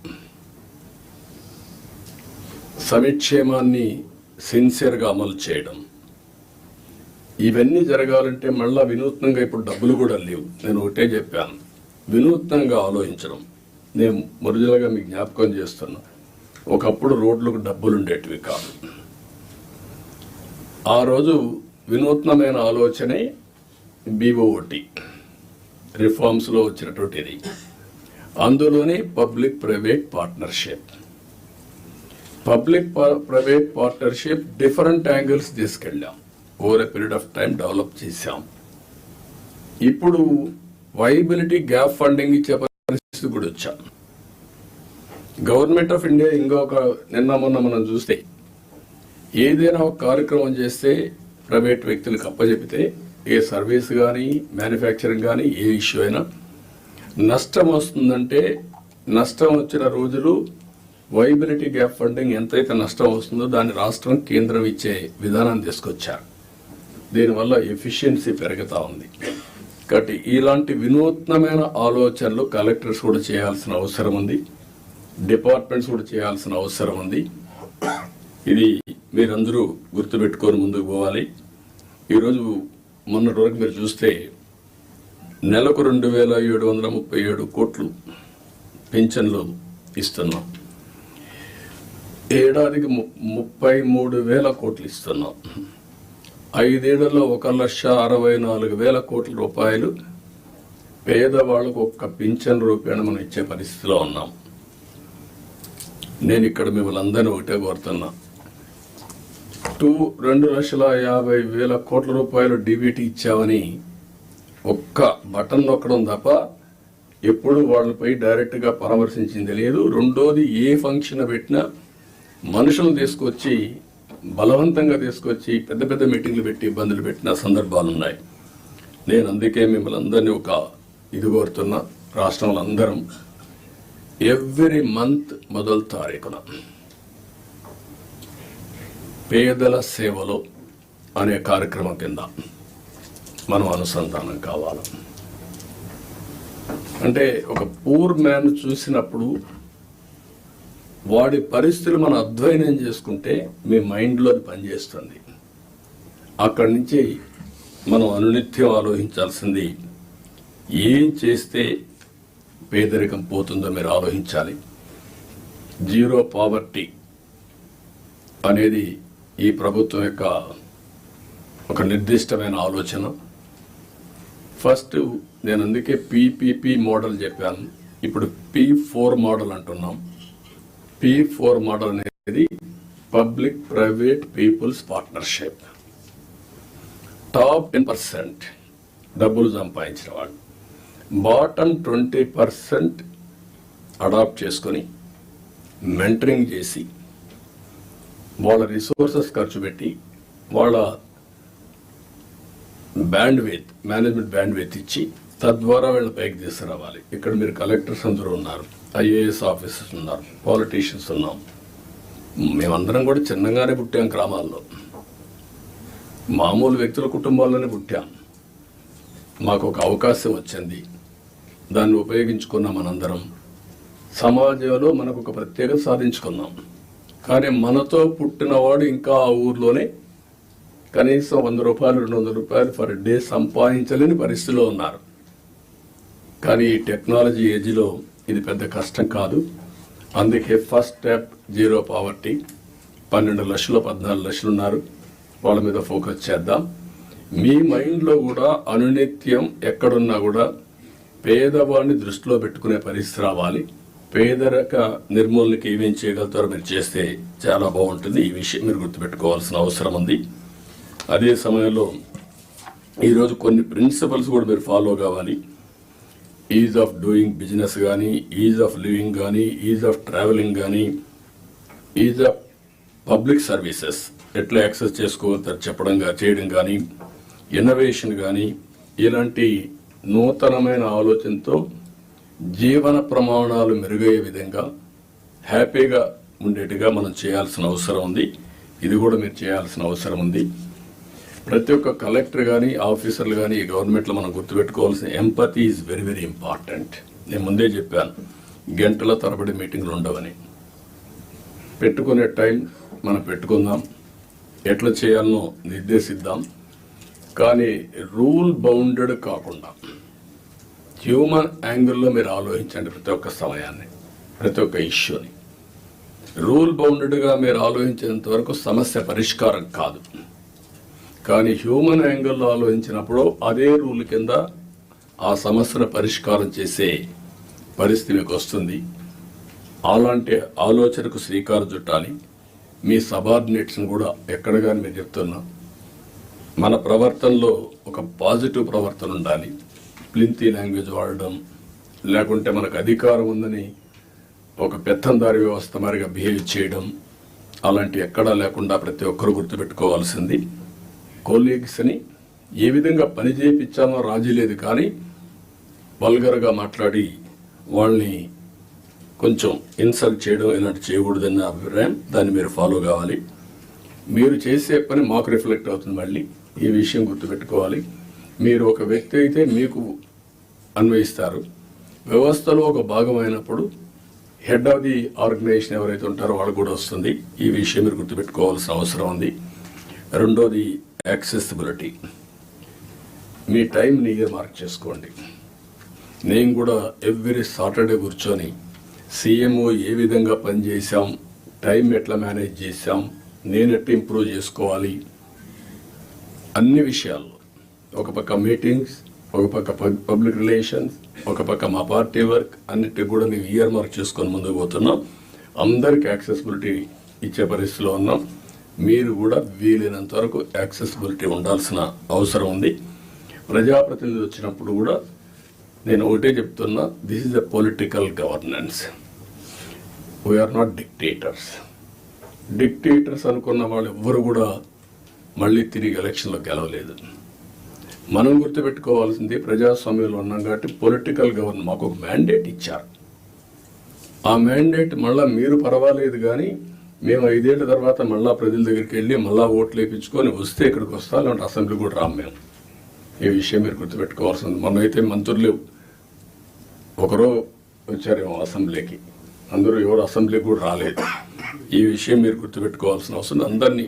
సంక్షేమాన్ని సిన్సియర్గా అమలు చేయడం, ఇవన్నీ జరగాలంటే మళ్ళా వినూత్నంగా ఇప్పుడు డబ్బులు కూడా లేవు. నేను ఒకటే చెప్పాను, వినూత్నంగా ఆలోచించడం. నేను ఒరిజినల్గా మీకు జ్ఞాపకం చేస్తున్నా, ఒకప్పుడు రోడ్లకు డబ్బులు ఉండేటివి కాదు. ఆ రోజు వినూత్నమైన ఆలోచనే BOT రిఫార్మ్స్లో వచ్చినటువంటిది. అందులోనే public private partnership different angles తీసుకెళ్ళాం. Over a period of time develop చేశాం. ఇప్పుడు వైబిలిటీ గ్యాప్ ఫండింగ్ ఇచ్చే పరిస్థితి కూడా వచ్చాం. గవర్నమెంట్ ఆఫ్ ఇండియా నిన్న మొన్న మనం చూస్తే ఏదైనా ఒక కార్యక్రమం చేస్తే ప్రైవేట్ వ్యక్తులకు అప్పచెపితే, ఏ సర్వీస్ కానీ మ్యానుఫ్యాక్చరింగ్ కానీ ఏ ఇష్యూ అయినా నష్టం వస్తుందంటే, నష్టం వచ్చిన రోజులు వైబిలిటీ గ్యాప్ ఫండింగ్ ఎంతైతే నష్టం వస్తుందో దాన్ని రాష్ట్రం కేంద్రం ఇచ్చే విధానాన్ని తీసుకొచ్చారు. దీనివల్ల ఎఫిషియన్సీ పెరుగుతూ ఉంది. కాబట్టి ఇలాంటి వినూత్నమైన ఆలోచనలు కలెక్టర్స్ కూడా చేయాల్సిన అవసరం ఉంది, డిపార్ట్మెంట్స్ కూడా చేయాల్సిన అవసరం ఉంది. ఇది మీరందరూ గుర్తుపెట్టుకొని ముందుకు పోవాలి. ఈరోజు మొన్నటి వరకు మీరు చూస్తే నెలకు 2,737 కోట్లు పింఛన్లు ఇస్తున్నాం. ఏడాదికి 33,000 కోట్లు ఇస్తున్నాం. 5 ఏళ్లలో 1,64,000 కోట్ల రూపాయలు పేదవాళ్లకు ఒక్క పింఛన్ రూపేణ మనం ఇచ్చే పరిస్థితిలో ఉన్నాం. నేను ఇక్కడ మిమ్మల్ని అందరినీ ఒకటే కోరుతున్నా, 2,50,000 కోట్ల రూపాయలు DBT ఇచ్చామని ఒక్క బటన్ నొక్కడం తప్ప ఎప్పుడు వాళ్ళపై డైరెక్ట్ గా పరామర్శించింది లేదు. రెండోది, ఏ ఫంక్షన్ పెట్టినా మనుషులను తీసుకొచ్చి బలవంతంగా తీసుకొచ్చి పెద్ద పెద్ద మీటింగ్లు పెట్టి ఇబ్బందులు పెట్టిన సందర్భాలు ఉన్నాయి. నేను అందుకే మిమ్మల్ని అందరినీ ఒక ఇది కోరుతున్నా, రాష్ట్రంలో అందరం ఎవ్రీ మంత్ మొదటి తారీఖున పేదల సేవలో అనే కార్యక్రమం కింద మనం అనుసంధానం కావాలి. అంటే ఒక పూర్ మ్యాన్ చూసినప్పుడు వాడి పరిస్థితులు మనం అధ్యయనం చేసుకుంటే మీ మైండ్లో పనిచేస్తుంది. అక్కడి నుంచి మనం అనునిత్యం ఆలోచించాల్సింది, ఏం చేస్తే పేదరికం పోతుందో మీరు ఆలోచించాలి. జీరో పావర్టీ అనేది ఈ ప్రభుత్వం యొక్క ఒక నిర్దిష్టమైన ఆలోచన. ఫస్ట్ నేను అందుకే PPP మోడల్ చెప్పాను. ఇప్పుడు P4 మోడల్ అంటున్నాం. P4 మోడల్ అనేది public private people's partnership. Top 10% డబ్బులు సంపాదించిన వాళ్ళు బాటమ్ 20% అడాప్ట్ చేసుకొని మెంటరింగ్ చేసి వాళ్ళ రిసోర్సెస్ ఖర్చు పెట్టి వాళ్ళ మేనేజ్మెంట్ బ్యాండ్విడ్త్ ఇచ్చి తద్వారా వీళ్ళ పైకి తీసుకురావాలి. ఇక్కడ మీరు కలెక్టర్స్ అందరూ ఉన్నారు, IAS ఆఫీసర్స్ ఉన్నారు, పాలిటీషియన్స్ ఉన్నాం. మేమందరం కూడా చిన్నగానే పుట్టాం, గ్రామాల్లో మామూలు వ్యక్తుల కుటుంబాల్లోనే పుట్టాం. మాకు ఒక అవకాశం వచ్చింది, దాన్ని ఉపయోగించుకున్నాం. మనందరం సమాజంలో మనకు ఒక ప్రత్యేకత సాధించుకున్నాం. కానీ మనతో పుట్టినవాడు ఇంకా ఆ ఊర్లోనే కనీసం 100 రూపాయలు 200 రూపాయలు పర్ డే సంపాదించలేని పరిస్థితిలో ఉన్నారు. కానీ ఈ టెక్నాలజీ ఏజ్లో ఇది పెద్ద కష్టం కాదు. అందుకే ఫస్ట్ స్టెప్ జీరో పావర్టీ. 12 లక్షలు 14 లక్షలు ఉన్నారు, వాళ్ళ మీద ఫోకస్ చేద్దాం. మీ మైండ్లో కూడా అనునిత్యం ఎక్కడున్నా కూడా పేదవాడిని దృష్టిలో పెట్టుకునే పరిస్థితి రావాలి. పేదరిక నిర్మూలనకి ఏమేం చేయగలుగుతారో మీరు చేస్తే చాలా బాగుంటుంది. ఈ విషయం మీరు గుర్తుపెట్టుకోవాల్సిన అవసరం ఉంది. అదే సమయంలో ఈరోజు కొన్ని ప్రిన్సిపల్స్ కూడా మీరు ఫాలో కావాలి. ఈజ్ ఆఫ్ డూయింగ్ బిజినెస్ కానీ, ఈజ్ ఆఫ్ లివింగ్ కానీ, ఈజ్ ఆఫ్ ట్రావెలింగ్ కానీ, ఈజ్ ఆఫ్ పబ్లిక్ సర్వీసెస్ ఎట్లా యాక్సెస్ చేసుకోగలుగుతారు చేయడం కానీ, ఇన్నోవేషన్ కానీ, ఇలాంటి నూతనమైన ఆలోచనతో జీవన ప్రమాణాలు మెరుగయ్యే విధంగా హ్యాపీగా ఉండేట్టుగా మనం చేయాల్సిన అవసరం ఉంది. ఇది కూడా మీరు చేయాల్సిన అవసరం ఉంది. ప్రతి ఒక్క కలెక్టర్ కానీ, ఆఫీసర్లు కానీ ఈ గవర్నమెంట్లో మనం గుర్తుపెట్టుకోవాల్సిన empathy is very very important. నేను ముందే చెప్పాను, గంటల తరబడి మీటింగ్లు ఉండవని. పెట్టుకునే టైం మనం పెట్టుకుందాం, ఎట్లా చేయాలనో నిర్దేశిద్దాం. కానీ రూల్ బౌండెడ్ కాకుండా హ్యూమన్ యాంగిల్లో మీరు ఆలోచించండి. ప్రతి ఒక్క సమయాన్ని, ప్రతి ఒక్క ఇష్యూని రూల్ బౌండెడ్గా మీరు ఆలోచించేంత వరకు సమస్య పరిష్కారం కాదు. కానీ హ్యూమన్ యాంగిల్లో ఆలోచించినప్పుడు అదే రూల్ కింద ఆ సమస్యను పరిష్కారం చేసే పరిస్థితి మీకు వస్తుంది. అలాంటి ఆలోచనకు శ్రీకారం చుట్టాలి. మీ సబార్డినేట్స్ని కూడా ఎక్కడ కానీ మీరు చెప్తున్నా, మన ప్రవర్తనలో ఒక పాజిటివ్ ప్రవర్తన ఉండాలి. ప్లింతీ లాంగ్వేజ్ వాడడం, లేకుంటే మనకు అధికారం ఉందని ఒక పెత్తందారి వ్యవస్థ మరిగా బిహేవ్ చేయడం, అలాంటి ఎక్కడా లేకుండా ప్రతి ఒక్కరు గుర్తుపెట్టుకోవాల్సింది. కొలీగ్స్ని ఏ విధంగా పని చేయించామో రాజీ లేదు, కానీ వల్గర్గా మాట్లాడి వాళ్ళని కొంచెం ఇన్సల్ట్ చేయడం ఇలాంటి చేయకూడదన్న అభిప్రాయం. దాన్ని మీరు ఫాలో కావాలి. మీరు చేసే పని మాకు రిఫ్లెక్ట్ అవుతుంది. మళ్ళీ ఈ విషయం గుర్తుపెట్టుకోవాలి. మీరు ఒక వ్యక్తి అయితే మీకు అన్వయిస్తారు. వ్యవస్థలో ఒక భాగమైనప్పుడు హెడ్ ఆఫ్ ది ఆర్గనైజేషన్ ఎవరైతే ఉంటారో వాళ్ళకు కూడా వస్తుంది. ఈ విషయం మీరు గుర్తుపెట్టుకోవాల్సిన అవసరం ఉంది. రెండోది యాక్సెసిబిలిటీ. మీ టైంని ఇయర్ మార్క్ చేసుకోండి. నేను కూడా ఎవ్రీ సాటర్డే కూర్చొని సీఎంఓ ఏ విధంగా పనిచేశాం, టైం ఎట్లా మేనేజ్ చేశాం, నేను ఎట్లా ఇంప్రూవ్ చేసుకోవాలి, అన్ని విషయాల్లో ఒక పక్క మీటింగ్స్, ఒక పక్క పబ్లిక్ రిలేషన్స్, ఒక పక్క మా పార్టీ వర్క్, అన్నిటికి కూడా మేము ఇయర్ మార్క్ చేసుకొని ముందుకు పోతున్నాం. అందరికి యాక్సెసిబిలిటీ ఇచ్చే పరిస్థితిలో ఉన్నాం. మీరు కూడా వీలైనంత వరకు యాక్సెసిబిలిటీ ఉండాల్సిన అవసరం ఉంది. ప్రజాప్రతినిధులు వచ్చినప్పుడు కూడా నేను ఒకటే చెప్తున్నా, this is a political governance. We are not dictators. Dictators అనుకున్న వాళ్ళు ఎవ్వరు కూడా మళ్ళీ తిరిగి ఎలక్షన్లో గెలవలేదు. మనం గుర్తుపెట్టుకోవాల్సింది, ప్రజాస్వామ్యంలో ఉన్నాం కాబట్టి పొలిటికల్ గవర్నెన్స్ మాకు ఒక మ్యాండేట్ ఇచ్చారు. ఆ మ్యాండేట్ మళ్ళీ మీరు పర్వాలేదు, కానీ మేము 5 ఏళ్ల తర్వాత మళ్ళీ ప్రజల దగ్గరికి వెళ్ళి మళ్ళీ ఓట్లు వేయించుకొని వస్తే ఇక్కడికి వస్తాం, అలాంటి అసెంబ్లీ కూడా రాము మేము. ఈ విషయం మీరు గుర్తుపెట్టుకోవాల్సింది. మొన్నైతే మంత్రులు ఒకరో వచ్చారేమో అసెంబ్లీకి, అందరూ ఎవరు అసెంబ్లీకి కూడా రాలేదు. ఈ విషయం మీరు గుర్తుపెట్టుకోవాల్సిన అవసరం. అందరినీ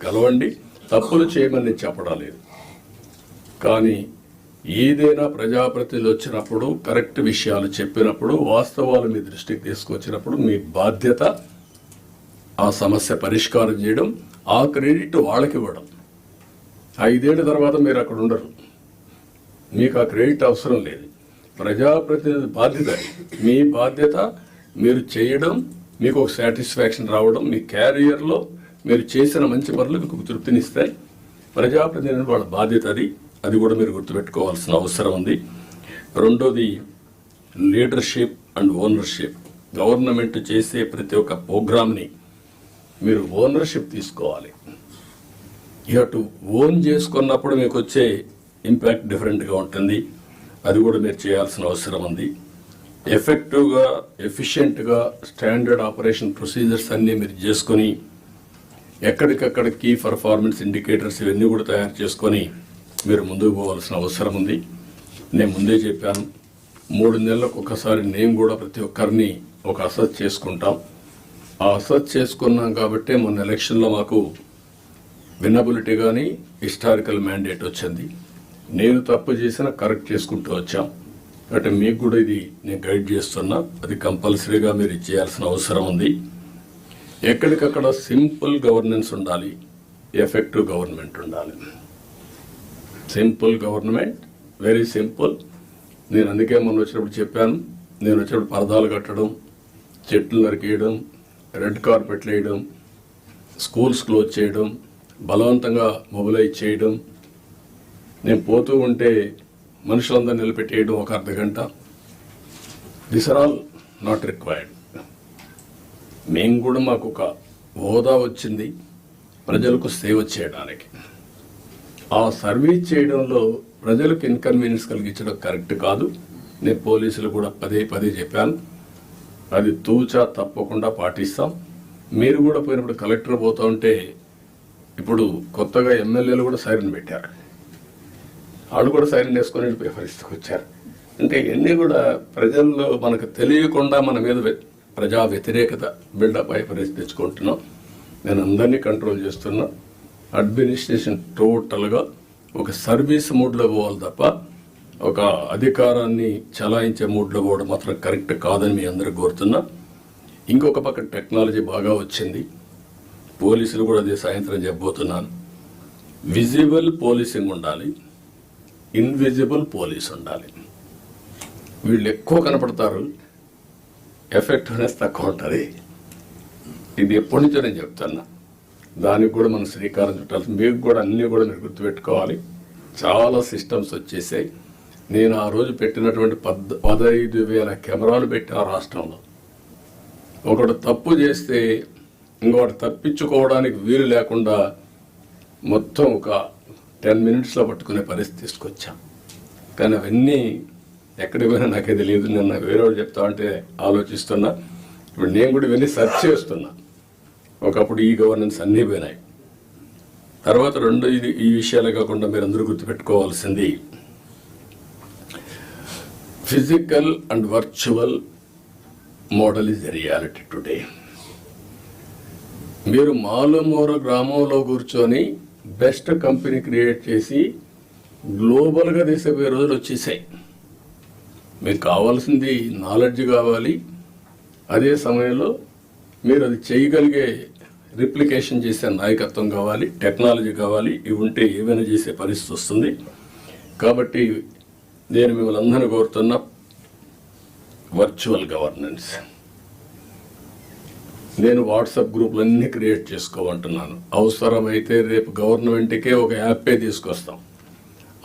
కలవండి. తప్పులు చేయమని నేను చెప్పడం లేదు, కానీ ఏదైనా ప్రజాప్రతినిధులు వచ్చినప్పుడు కరెక్ట్ విషయాలు చెప్పినప్పుడు, వాస్తవాలు మీ దృష్టికి తీసుకొచ్చినప్పుడు మీ బాధ్యత ఆ సమస్య పరిష్కారం చేయడం, ఆ క్రెడిట్ వాళ్ళకి ఇవ్వడం. 5 ఏళ్ల తర్వాత మీరు అక్కడ ఉండరు, మీకు ఆ క్రెడిట్ అవసరం లేదు. ప్రజాప్రతినిధి బాధ్యత, మీ బాధ్యత మీరు చేయడం, మీకు ఒక సాటిస్ఫాక్షన్ రావడం, మీ క్యారియర్లో మీరు చేసిన మంచి పనులు మీకు తృప్తినిస్తాయి. ప్రజాప్రతినిధి వాళ్ళ బాధ్యత అది కూడా మీరు గుర్తుపెట్టుకోవాల్సిన అవసరం ఉంది. రెండోది లీడర్షిప్ అండ్ ఓనర్షిప్. గవర్నమెంట్ చేసే ప్రతి ఒక్క ప్రోగ్రామ్ని మీరు ఓనర్షిప్ తీసుకోవాలి. ఇటు ఓన్ చేసుకున్నప్పుడు మీకు వచ్చే ఇంపాక్ట్ డిఫరెంట్గా ఉంటుంది. అది కూడా మీరు చేయాల్సిన అవసరం ఉంది. ఎఫెక్టివ్గా, ఎఫిషియెంట్గా స్టాండర్డ్ ఆపరేషన్ ప్రొసీజర్స్ అన్నీ మీరు చేసుకొని, ఎక్కడికక్కడ కీ పర్ఫార్మెన్స్ ఇండికేటర్స్ ఇవన్నీ కూడా తయారు చేసుకొని మీరు ముందుకు పోవాల్సిన అవసరం ఉంది. నేను ముందే చెప్పాను, 3 నెలలకు ఒకసారి నేను కూడా ప్రతి ఒక్కరిని ఒక అసెస్ చేసుకుంటాం. ఆ అసెస్ చేసుకున్నాం కాబట్టి మొన్న ఎలక్షన్లో మాకు వినబిలిటీ కానీ హిస్టారికల్ మ్యాండేట్ వచ్చింది. నేను తప్పు చేసినా కరెక్ట్ చేసుకుంటూ వచ్చాం. అంటే మీకు కూడా ఇది నేను గైడ్ చేస్తున్నా. అది కంపల్సరీగా మీరు చేయాల్సిన అవసరం ఉంది. ఎక్కడికక్కడ సింపుల్ గవర్నెన్స్ ఉండాలి, ఎఫెక్టివ్ గవర్నమెంట్ ఉండాలి. Simple government, very simple. నేను అందుకే మొన్న వచ్చినప్పుడు చెప్పాను, నేను వచ్చినప్పుడు పరదాలు కట్టడం, చెట్లు నరికేయడం, రెడ్ కార్పెట్లు వేయడం, స్కూల్స్ క్లోజ్ చేయడం, బలవంతంగా మొబిలైజ్ చేయడం, నేను పోతూ ఉంటే మనుషులందరూ నిలబెట్టేయడం ఒక అర్ధగంట, this are all not required. మేము కూడా మాకు ఒక హోదా వచ్చింది ప్రజలకు సేవ చేయడానికి. ఆ సర్వీస్ చేయడంలో ప్రజలకు ఇన్కన్వీనియన్స్ కలిగించడం కరెక్ట్ కాదు. నేను పోలీసులు కూడా పదే చెప్పాను, అది తూచా తప్పకుండా పాటిస్తాం. మీరు కూడా పోయినప్పుడు కలెక్టర్ పోతూ ఉంటే, ఇప్పుడు కొత్తగా ఎమ్మెల్యేలు కూడా సైరన్ పెట్టారు, వాళ్ళు కూడా సైరన్ వేసుకొని వెళ్ళిపోయే పరిస్థితికి వచ్చారు. అంటే ఇవన్నీ కూడా ప్రజల్లో మనకు తెలియకుండా మన మీద ప్రజా వ్యతిరేకత బిల్డప్ అయ్యే పరిస్థితి తెచ్చుకుంటున్నాం. నేను అందరినీ కంట్రోల్ చేస్తున్నా. అడ్మినిస్ట్రేషన్ టోటల్గా ఒక సర్వీస్ మూడ్లో పోవాలి తప్ప ఒక అధికారాన్ని చలాయించే మూడ్లో పోవడం మాత్రం కరెక్ట్ కాదని మీ అందరూ కోరుతున్నా. ఇంకొక పక్క టెక్నాలజీ బాగా వచ్చింది. పోలీసులు కూడా అదే సాయంత్రం చెప్పబోతున్నాను. విజిబుల్ పోలీసింగ్ ఉండాలి, ఇన్విజిబుల్ పోలీస్ ఉండాలి. వీళ్ళు ఎక్కువ కనపడతారు, ఎఫెక్టివ్నెస్ తక్కువ ఉంటుంది. ఇది ఎప్పటి నుంచో నేను చెప్తున్నా. దానికి కూడా మనం శ్రీకారం చుట్టాలి. మీకు కూడా అన్నీ కూడా మీరు గుర్తుపెట్టుకోవాలి. చాలా సిస్టమ్స్ వచ్చేసాయి. నేను ఆ రోజు పెట్టినటువంటి 15,000 కెమెరాలు పెట్టిన రాష్ట్రంలో. ఒకడు తప్పు చేస్తే ఇంకొకటి తప్పించుకోవడానికి వీలు లేకుండా మొత్తం ఒక 10 minutesలో పట్టుకునే పరిస్థితి తీసుకొచ్చాం. కానీ అవన్నీ ఎక్కడికి పోయినా నాకే తెలియదు. నిన్న వేరేవాడు చెప్తా అంటే ఆలోచిస్తున్నా. ఇప్పుడు నేను కూడా ఇవన్నీ సెర్చ్ చేస్తున్నా. ఒకప్పుడు ఈ గవర్నెన్స్ అన్నీ పోయినాయి. తర్వాత రెండు ఈ విషయాలే కాకుండా మీరు అందరూ గుర్తుపెట్టుకోవాల్సింది, physical and virtual model is a reality today. మీరు మాలుమూర గ్రామంలో కూర్చొని బెస్ట్ కంపెనీ క్రియేట్ చేసి గ్లోబల్గా తీసేపోయే రోజులు వచ్చేసాయి. మీకు కావాల్సింది నాలెడ్జ్ కావాలి, అదే సమయంలో మీరు అది చేయగలిగే రిప్లికేషన్ చేసే నాయకత్వం కావాలి, టెక్నాలజీ కావాలి. ఇవి ఉంటే ఏమైనా చేసే పరిస్థితి వస్తుంది. కాబట్టి నేను మిమ్మల్ని అందరినీ కోరుతున్న వర్చువల్ గవర్నెన్స్. నేను వాట్సాప్ గ్రూపులన్నీ క్రియేట్ చేసుకోమంటున్నాను. అవసరమైతే రేపు గవర్నమెంట్కే ఒక యాపే తీసుకొస్తాం.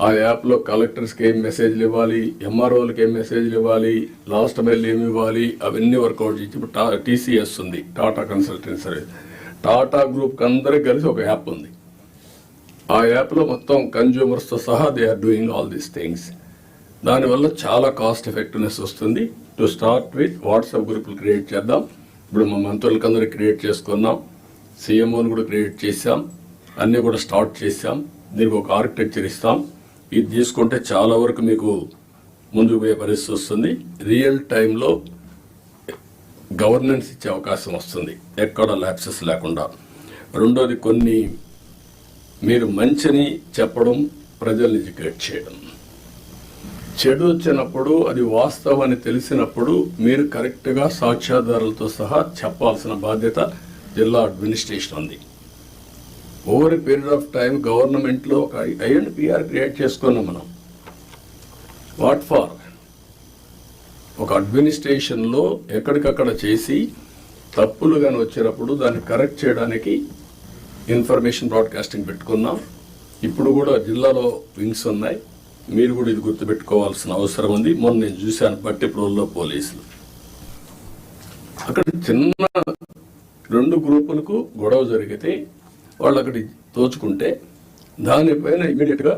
ఆ యాప్లో కలెక్టర్స్కి ఏం మెసేజ్లు ఇవ్వాలి, ఎంఆర్ఓలకి ఏం మెసేజ్లు ఇవ్వాలి, లాస్ట్ మైల్ ఏమి ఇవ్వాలి, అవన్నీ వర్కౌట్ చేసి ఇప్పుడు TCS ఉంది, టాటా కన్సల్టెన్సీ సర్వీస్. టాటా గ్రూప్కి అందరికి కలిసి ఒక యాప్ ఉంది. ఆ యాప్లో మొత్తం కన్జ్యూమర్స్తో సహా they are doing all these things. దానివల్ల చాలా కాస్ట్ ఎఫెక్టివ్నెస్ వస్తుంది. టు స్టార్ట్ విత్ వాట్సాప్ గ్రూపులు క్రియేట్ చేద్దాం. ఇప్పుడు మా మంత్రులకి అందరూ క్రియేట్ చేసుకున్నాం, CMOని కూడా క్రియేట్ చేశాం, అన్నీ కూడా స్టార్ట్ చేశాం. దీనికి ఒక ఆర్కిటెక్చర్ ఇస్తాం. ఇది తీసుకుంటే చాలా వరకు మీకు ముందుకు పోయే పరిస్థితి వస్తుంది. రియల్ టైంలో గవర్నెన్స్ ఇచ్చే అవకాశం వస్తుంది, ఎక్కడ ల్యాప్సెస్ లేకుండా. రెండోది, కొన్ని మీరు మంచిని చెప్పడం, ప్రజల్ని ఎడ్యుకేట్ చేయడం. చెడు వచ్చినప్పుడు అది వాస్తవాన్ని తెలిసినప్పుడు మీరు కరెక్ట్గా సాక్ష్యాధారాలతో సహా చెప్పాల్సిన బాధ్యత జిల్లా అడ్మినిస్ట్రేషన్ ఉంది. Over a period of time గవర్నమెంట్లో ఒక INPR క్రియేట్ చేసుకున్నాం మనం. What for? ఒక అడ్మినిస్ట్రేషన్లో ఎక్కడికక్కడ చేసి తప్పులు కానీ వచ్చినప్పుడు దాన్ని కరెక్ట్ చేయడానికి ఇన్ఫర్మేషన్ బ్రాడ్కాస్టింగ్ పెట్టుకున్నాం. ఇప్పుడు కూడా జిల్లాలో వింగ్స్ ఉన్నాయి. మీరు కూడా ఇది గుర్తుపెట్టుకోవాల్సిన అవసరం ఉంది. మొన్న నేను చూశాను బట్టిప్రోల్లో పోలీసులు అక్కడ చిన్న 2 గ్రూపులకు గొడవ జరిగితే వాళ్ళు అక్కడి తోచుకుంటే దానిపైన ఇమీడియట్గా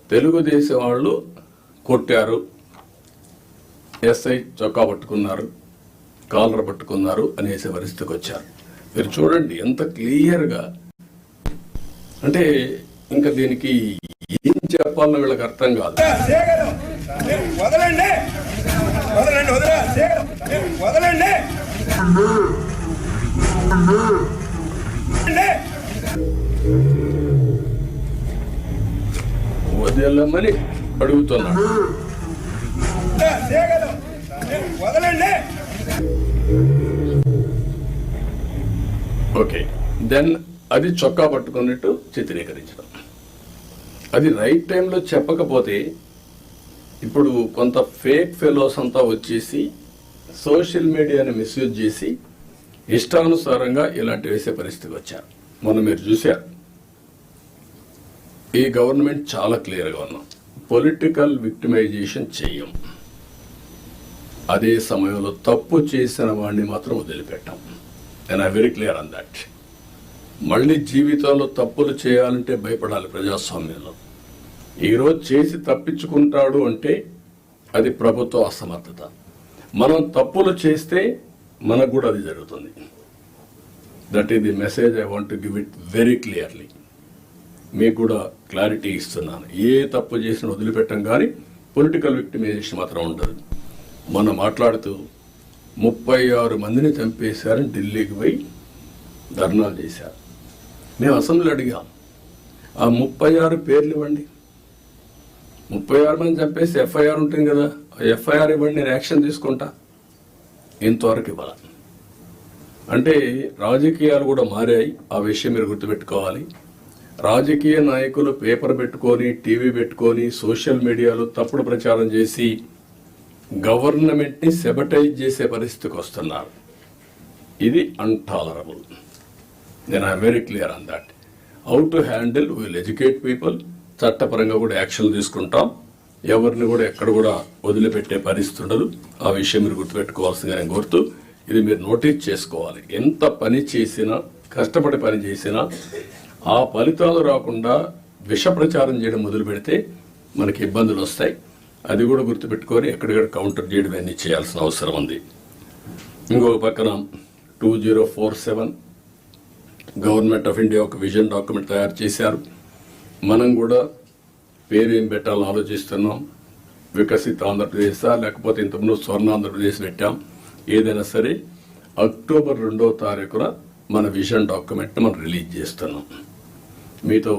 తెలుగుదేశం వాళ్ళు కొట్టారు, SI చొక్కా పట్టుకున్నారు, కాలర్ పట్టుకున్నారు అనేసే పరిస్థితికి వచ్చారు. మీరు చూడండి ఎంత క్లియర్గా. అంటే ఇంకా దీనికి ఏం చెప్పాలన్న వీళ్ళకి అర్థం కాదు. వదలమని అడుగుతున్నాడు. ఓకే, దెన్ అది చొక్కా పట్టుకున్నట్టు చిత్రీకరించడం. అది రైట్ టైంలో చెప్పకపోతే ఇప్పుడు కొంత ఫేక్ ఫెలోస్ అంతా వచ్చేసి సోషల్ మీడియాని మిస్యూజ్ చేసి ఇష్టానుసారంగా ఇలాంటి వేసే పరిస్థితికి వచ్చారు. మొన్న మీరు చూశారు. ఈ గవర్నమెంట్ చాలా క్లియర్గా ఉన్నాం, పొలిటికల్ విక్టిమైజేషన్ చెయ్యం. అదే సమయంలో తప్పు చేసిన వాడిని మాత్రం వదిలిపెట్టాం. And I very clear on that. మళ్ళీ జీవితంలో తప్పులు చేయాలంటే భయపడాలి ప్రజాస్వామ్యంలో. ఈరోజు చేసి తప్పించుకుంటాడు అంటే అది ప్రభుత్వ అసమర్థత. మనం తప్పులు చేస్తే మనకు కూడా అది జరుగుతుంది. That is the message I want to give it very clearly. మీకు కూడా క్లారిటీ ఇస్తున్నాను. ఏ తప్పు చేసినా వదిలిపెట్టం, కానీ పొలిటికల్ విక్టిమైజేషన్ మాత్రం ఉండదు. మనం మాట్లాడుతూ 36 మందిని చంపేశారని ఢిల్లీకి పోయి ధర్నాలు చేశారు. మేము అసెంబ్లీ అడిగాం, ఆ 36 పేర్లు ఇవ్వండి. 36 మంది చంపేసి FIR ఉంటుంది కదా, FIR ఇవ్వండి, నేను యాక్షన్ తీసుకుంటా. ఇంతవరకు ఇవ్వాలి. అంటే రాజకీయాలు కూడా మారాయి. ఆ విషయం మీరు గుర్తుపెట్టుకోవాలి. రాజకీయ నాయకులు పేపర్ పెట్టుకొని, టీవీ పెట్టుకొని, సోషల్ మీడియాలో తప్పుడు ప్రచారం చేసి గవర్నమెంట్ ని సెబటైజ్ చేసే పరిస్థితికి వస్తున్నారు. ఇది అన్టాలరబుల్. నేను I very clear on that. How to handle, will educate people. చట్టపరంగా కూడా యాక్షన్ తీసుకుంటాం. ఎవరిని కూడా ఎక్కడ కూడా వదిలిపెట్టే పరిస్థితి ఉండదు. ఆ విషయం మీరు గుర్తుపెట్టుకోవాల్సిందిగా నేను కోరుతూ, ఇది మీరు నోటీస్ చేసుకోవాలి. ఎంత పని చేసినా, కష్టపడి పని చేసినా ఆ ఫలితాలు రాకుండా విష ప్రచారం చేయడం మొదలు పెడితే మనకి ఇబ్బందులు వస్తాయి. అది కూడా గుర్తుపెట్టుకొని ఎక్కడిక్కడ కౌంటర్ చేయడం అన్నీ చేయాల్సిన అవసరం ఉంది. ఇంకొక పక్కన 2047 గవర్నమెంట్ ఆఫ్ ఇండియా ఒక విజన్ డాక్యుమెంట్ తయారు చేశారు. మనం కూడా పేరు ఏం పెట్టాలని ఆలోచిస్తున్నాం. వికసిత ఆంధ్రప్రదేశా, లేకపోతే ఇంతకుముందు స్వర్ణ ఆంధ్రప్రదేశ్ పెట్టాం. ఏదైనా సరే అక్టోబర్ 2వ తారీఖున మన విజన్ డాక్యుమెంట్ మనం రిలీజ్ చేస్తున్నాం. మీతో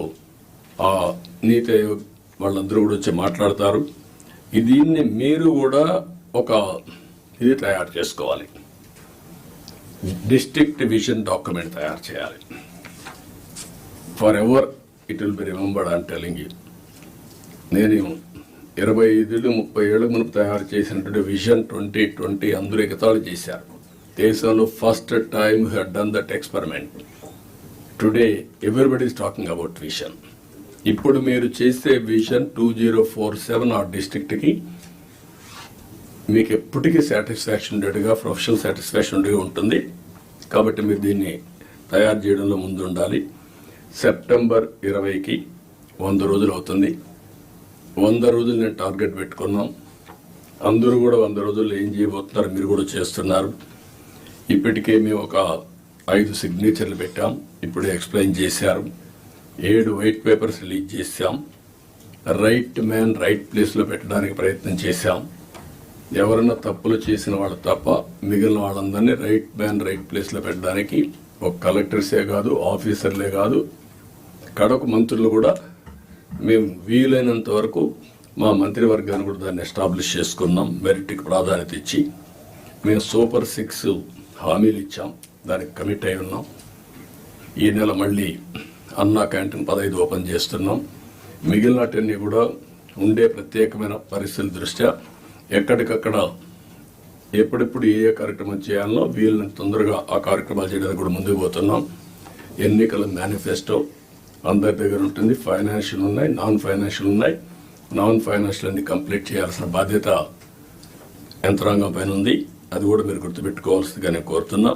ఆ నీతి ఆయోగ్ వాళ్ళందరూ కూడా వచ్చి మాట్లాడతారు. దీన్ని మీరు కూడా ఒక ఇది తయారు చేసుకోవాలి. డిస్ట్రిక్ట్ విజన్ డాక్యుమెంట్ తయారు చేయాలి. For ever it will be remembered. I'm telling you. నేను 25-30 ఏళ్ళ మునుపు తయారు చేసినటువంటి విజన్ 2020 అందరూ ఎగతాళి చేశారు. దేశంలో first time had done that experiment. Today everybody is talking about vision. ఇప్పుడు మీరు చేసే విజన్ 2047 ఆ డిస్ట్రిక్ట్కి మీకు ఎప్పటికీ సాటిస్ఫాక్షన్ ఉండేట్టుగా, ప్రొఫెషనల్ సాటిస్ఫాక్షన్ ఉండేగా ఉంటుంది. కాబట్టి మీరు దీన్ని తయారు చేయడంలో ముందు ఉండాలి. సెప్టెంబర్ 20కి 100 రోజులు అవుతుంది. 100 రోజులు నేను టార్గెట్ పెట్టుకున్నాం. అందరూ కూడా 100 రోజుల్లో ఏం చేయబోతున్నారు మీరు కూడా చేస్తున్నారు. ఇప్పటికే మేము ఒక 5 సిగ్నేచర్లు పెట్టాం. ఇప్పుడే ఎక్స్ప్లెయిన్ చేశారు. 7 వైట్ పేపర్స్ రిలీజ్ చేశాం. రైట్ మ్యాన్ రైట్ ప్లేస్లో పెట్టడానికి ప్రయత్నం చేశాం. ఎవరన్నా తప్పులు చేసిన వాళ్ళు తప్ప మిగిలిన వాళ్ళందరినీ రైట్ మ్యాన్ రైట్ ప్లేస్లో పెట్టడానికి ఒక కలెక్టర్సే కాదు, ఆఫీసర్లే కాదు, కడకు మంత్రులు కూడా మేము వీలైనంత వరకు మా మంత్రివర్గాన్ని కూడా దాన్ని ఎస్టాబ్లిష్ చేసుకున్నాం. మెరిట్కి ప్రాధాన్యత ఇచ్చి మేము సూపర్ 6 హామీలు ఇచ్చాం. దానికి కమిట్ అయి ఉన్నాం. ఈ నెల మళ్ళీ అన్నా క్యాంటీన్ 15 ఓపెన్ చేస్తున్నాం. మిగిలినటన్నీ కూడా ఉండే ప్రత్యేకమైన పరిస్థితుల దృష్ట్యా ఎక్కడికక్కడ ఎప్పుడెప్పుడు ఏ కార్యక్రమం చేయాలనో వీళ్ళని తొందరగా ఆ కార్యక్రమాలు చేయడానికి కూడా ముందుకు పోతున్నాం. ఎన్నికల మేనిఫెస్టో అందరి దగ్గర ఉంటుంది. ఫైనాన్షియల్ ఉన్నాయి, నాన్ ఫైనాన్షియల్ ఉన్నాయి. నాన్ ఫైనాన్షియల్ అన్ని కంప్లీట్ చేయాల్సిన బాధ్యత యంత్రాంగం పైన ఉంది. అది కూడా మీరు గుర్తుపెట్టుకోవాల్సిందిగా నేను కోరుతున్నా.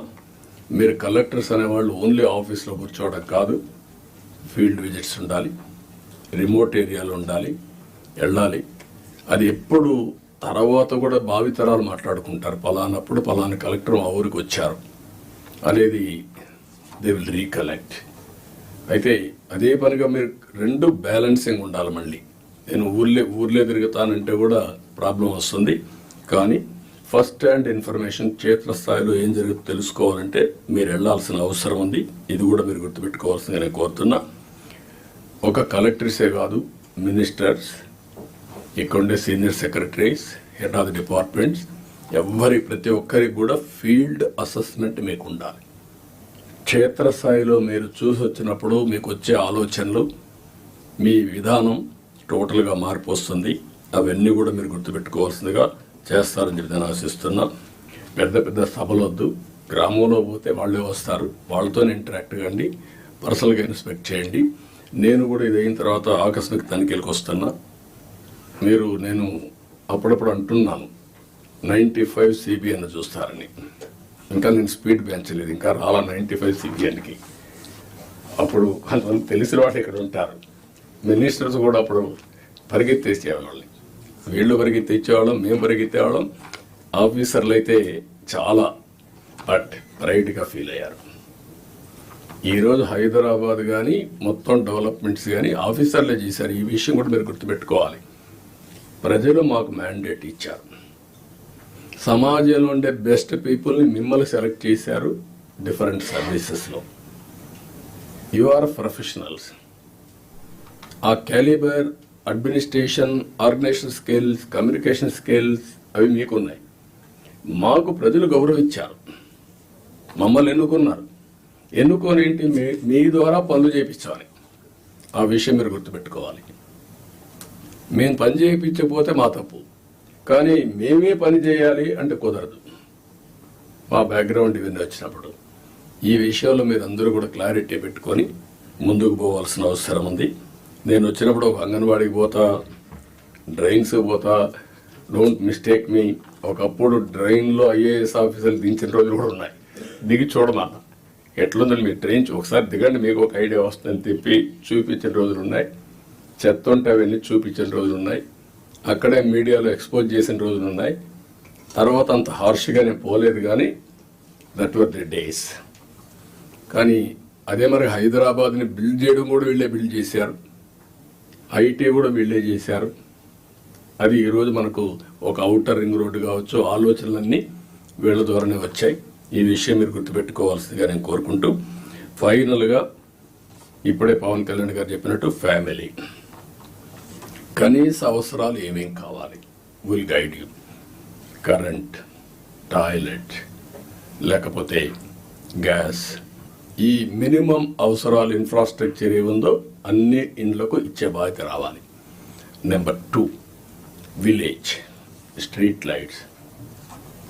మీరు కలెక్టర్స్ అనేవాళ్ళు ఓన్లీ ఆఫీస్లో కూర్చోవడం కాదు, ఫీల్డ్ విజిట్స్ ఉండాలి, రిమోట్ ఏరియాలో ఉండాలి, వెళ్ళాలి. అది ఎప్పుడు తర్వాత కూడా భావితరాలు మాట్లాడుకుంటారు. పలానప్పుడు పలానా కలెక్టర్ మా ఊరికి వచ్చారు అనేది దే విల్ రీకలెక్ట్. అయితే అదే పనిగా మీరు 2 బ్యాలెన్సింగ్ ఉండాలి. మళ్ళీ నేను ఊర్లే తిరుగుతానంటే కూడా ప్రాబ్లం వస్తుంది. కానీ ఫస్ట్ హ్యాండ్ ఇన్ఫర్మేషన్ క్షేత్రస్థాయిలో ఏం జరుగుతుందో తెలుసుకోవాలంటే మీరు వెళ్లాల్సిన అవసరం ఉంది. ఇది కూడా మీరు గుర్తుపెట్టుకోవాల్సిందిగా నేను కోరుతున్నా. ఒక కలెక్టర్సే కాదు, మినిస్టర్స్, ఇక్కడుండే senior secretaries, head of the departments, ప్రతి ఒక్కరికి కూడా ఫీల్డ్ అసెస్మెంట్ మీకు ఉండాలి. క్షేత్రస్థాయిలో మీరు చూసి వచ్చినప్పుడు మీకు వచ్చే ఆలోచనలు, మీ విధానం టోటల్గా మార్పు వస్తుంది. అవన్నీ కూడా మీరు గుర్తుపెట్టుకోవాల్సిందిగా చేస్తారని చెప్పి నేను ఆశిస్తున్నా. పెద్ద పెద్ద సభలు వద్దు. గ్రామంలో పోతే వాళ్ళే వస్తారు, వాళ్ళతో ఇంటరాక్ట్ కండి, పర్సనల్గా ఇన్స్పెక్ట్ చేయండి. నేను కూడా ఇది అయిన తర్వాత ఆకస్మిక తనిఖీలకు వస్తున్నా. నేను అప్పుడప్పుడు అంటున్నాను 95 CBN చూస్తారని. ఇంకా నేను స్పీడ్ పెంచలేదు, ఇంకా రాలా 95 CBNకి. అప్పుడు కొంతమంది తెలిసిన వాళ్ళు ఇక్కడ ఉంటారు. మినిస్టర్స్ కూడా అప్పుడు పరిగెత్తేసేవాళ్ళని, వీళ్ళు పరిగెత్తిచ్చేవాళ్ళం, మేము పరిగెత్తేవాళ్ళం. ఆఫీసర్లు అయితే చాలా ప్రైడ్గా ఫీల్ అయ్యారు. ఈరోజు హైదరాబాద్ కానీ మొత్తం డెవలప్మెంట్స్ కానీ ఆఫీసర్లే చేశారు. ఈ విషయం కూడా మీరు గుర్తుపెట్టుకోవాలి. ప్రజలు మాకు మ్యాండేట్ ఇచ్చారు. సమాజంలో ఉండే బెస్ట్ పీపుల్ని మిమ్మల్ని సెలెక్ట్ చేశారు డిఫరెంట్ సర్వీసెస్లో. You are professionals. ఆ calibre, administration, organisation skills, communication skills అవి మీకున్నాయి. మాకు ప్రజలు గౌరవించారు, మమ్మల్ని ఎన్నుకున్నారు. ఎన్నుకొని మీ ద్వారా పనులు చేయించాలి. ఆ విషయం మీరు గుర్తుపెట్టుకోవాలి. మేము పని చేయించకపోతే మా తప్పు, కానీ మేమే పని చేయాలి అంటే కుదరదు. మా బ్యాక్గ్రౌండ్ ఇవన్నీ వచ్చినప్పుడు ఈ విషయంలో మీరు అందరూ కూడా క్లారిటీ పెట్టుకొని ముందుకు పోవాల్సిన అవసరం ఉంది. నేను వచ్చినప్పుడు ఒక అంగన్వాడికి పోతా, డ్రైన్స్ పోతా, డోంట్ మిస్టేక్ మీ. ఒకప్పుడు డ్రైన్లో ఐఏఎస్ ఆఫీసర్లు దించిన రోజులు కూడా ఉన్నాయి. దిగి చూడమన్నా ఎట్లుందని మీ ట్రైన్ ఒకసారి దిగండి, మీకు ఒక ఐడియా వస్తుందని తిప్పి చూపించిన రోజులు ఉన్నాయి. చెత్త ఉంటే అవన్నీ చూపించిన రోజులు ఉన్నాయి. అక్కడే మీడియాలో ఎక్స్పోజ్ చేసిన రోజులు ఉన్నాయి. తర్వాత అంత హార్ష్గా నేను పోలేదు, కానీ దట్ వర్ ది డేస్. కానీ అదే మరి హైదరాబాద్ని బిల్డ్ చేయడం కూడా వీళ్ళే బిల్డ్ చేశారు, ఐటీ కూడా వీళ్ళే చేశారు. అది ఈరోజు మనకు ఒక ఔటర్ రింగ్ రోడ్డు కావచ్చు, ఆలోచనలన్నీ వీళ్ళ ద్వారానే వచ్చాయి. ఈ విషయం మీరు గుర్తుపెట్టుకోవాల్సిందిగా నేను కోరుకుంటూ, ఫైనల్గా ఇప్పుడే పవన్ కళ్యాణ్ గారు చెప్పినట్టు ఫ్యామిలీ కనీస అవసరాలు ఏమేం కావాలి will guide you. Current, toilet, లేకపోతే గ్యాస్, ఈ మినిమం అవసరాలు ఇన్ఫ్రాస్ట్రక్చర్ ఏముందో అన్ని ఇండ్లకు ఇచ్చే బాధ్యత రావాలి. Number 2, village street lights,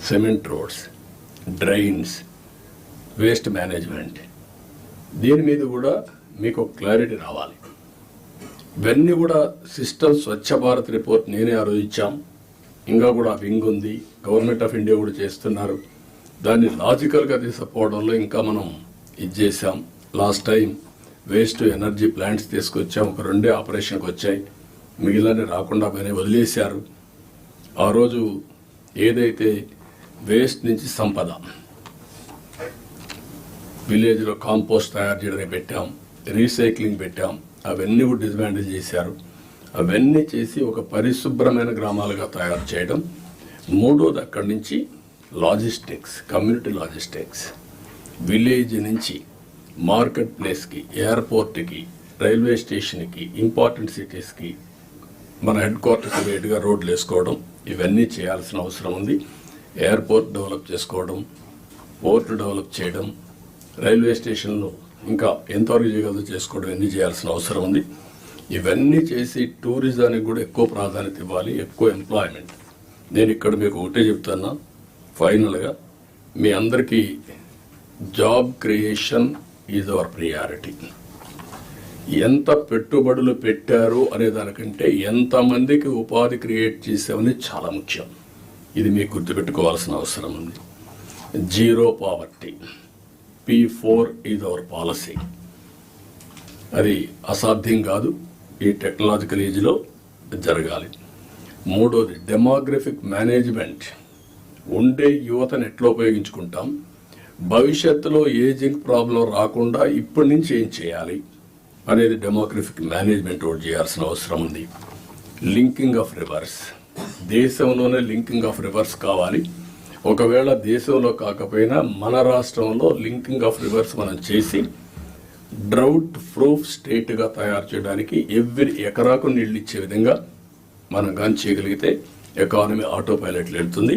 cement roads, drains, waste management, దీని మీద కూడా మీకు క్లారిటీ రావాలి. ఇవన్నీ కూడా సిస్టమ్ స్వచ్ఛ భారత్ రిపోర్ట్ నేనే ఆ రోజు ఇచ్చాం. ఇంకా కూడా వింగ్ ఉంది, గవర్నమెంట్ ఆఫ్ ఇండియా కూడా చేస్తున్నారు. దాన్ని లాజికల్గా తీసుకుపోవడంలో ఇంకా మనం ఇది చేసాం. Last time waste energy plants తీసుకొచ్చాం, ఒక 2 ఆపరేషన్కి వచ్చాయి, మిగిలిన రాకుండా పైన వదిలేశారు. ఆ రోజు ఏదైతే వేస్ట్ నుంచి సంపద, విలేజ్లో కాంపోస్ట్ తయారు చేయడానికి పెట్టాం, రీసైక్లింగ్ పెట్టాం, అవన్నీ కూడా డిస్మాండిల్ చేశారు. అవన్నీ చేసి ఒక పరిశుభ్రమైన గ్రామాలుగా తయారు చేయడం. 3వది అక్కడి నుంచి లాజిస్టిక్స్, కమ్యూనిటీ లాజిస్టిక్స్, విలేజ్ నుంచి మార్కెట్ ప్లేస్కి, ఎయిర్పోర్ట్కి, రైల్వే స్టేషన్కి, ఇంపార్టెంట్ సిటీస్కి, మన హెడ్ క్వార్టర్స్ రేటుగా రోడ్లు వేసుకోవడం, ఇవన్నీ చేయాల్సిన అవసరం ఉంది. ఎయిర్పోర్ట్ డెవలప్ చేసుకోవడం, పోర్టు డెవలప్ చేయడం, రైల్వే స్టేషన్లు ఇంకా ఎంతవరకు చేయగలదో చేసుకోవడం, ఇవన్నీ చేయాల్సిన అవసరం ఉంది. ఇవన్నీ చేసి టూరిజానికి కూడా ఎక్కువ ప్రాధాన్యత ఇవ్వాలి, ఎక్కువ ఎంప్లాయ్మెంట్. నేను ఇక్కడ మీకు ఒకటే చెప్తున్నా, ఫైనల్గా మీ అందరికీ job creation is our priority. ఎంత పెట్టుబడులు పెట్టారు అనే దానికంటే ఎంతమందికి ఉపాధి క్రియేట్ చేసామని చాలా ముఖ్యం. ఇది మీకు గుర్తుపెట్టుకోవాల్సిన అవసరం ఉంది. Zero poverty, P4 is our policy. అది అసాధ్యం కాదు, ఈ టెక్నాలజికల్ ఏజ్లో జరగాలి. 3వది డెమోగ్రఫిక్ మేనేజ్మెంట్. ఉండే యువతను ఎట్లా ఉపయోగించుకుంటాం, భవిష్యత్తులో ఏజింగ్ ప్రాబ్లం రాకుండా ఇప్పటి నుంచి ఏం చేయాలి అనేది డెమోగ్రఫిక్ మేనేజ్మెంట్ ఒకటి చేయాల్సిన అవసరం ఉంది. లింకింగ్ ఆఫ్ రివర్స్, దేశంలోనే లింకింగ్ ఆఫ్ రివర్స్ కావాలి. ఒకవేళ దేశంలో కాకపోయినా మన రాష్ట్రంలో లింకింగ్ ఆఫ్ రివర్స్ మనం చేసి డ్రౌట్ ప్రూఫ్ స్టేట్గా తయారు చేయడానికి ఎవ్రీ ఎకరాకు నీళ్ళు ఇచ్చే విధంగా మనం కానీ చేయగలిగితే ఎకానమీ ఆటో పైలట్లు వెళ్తుంది.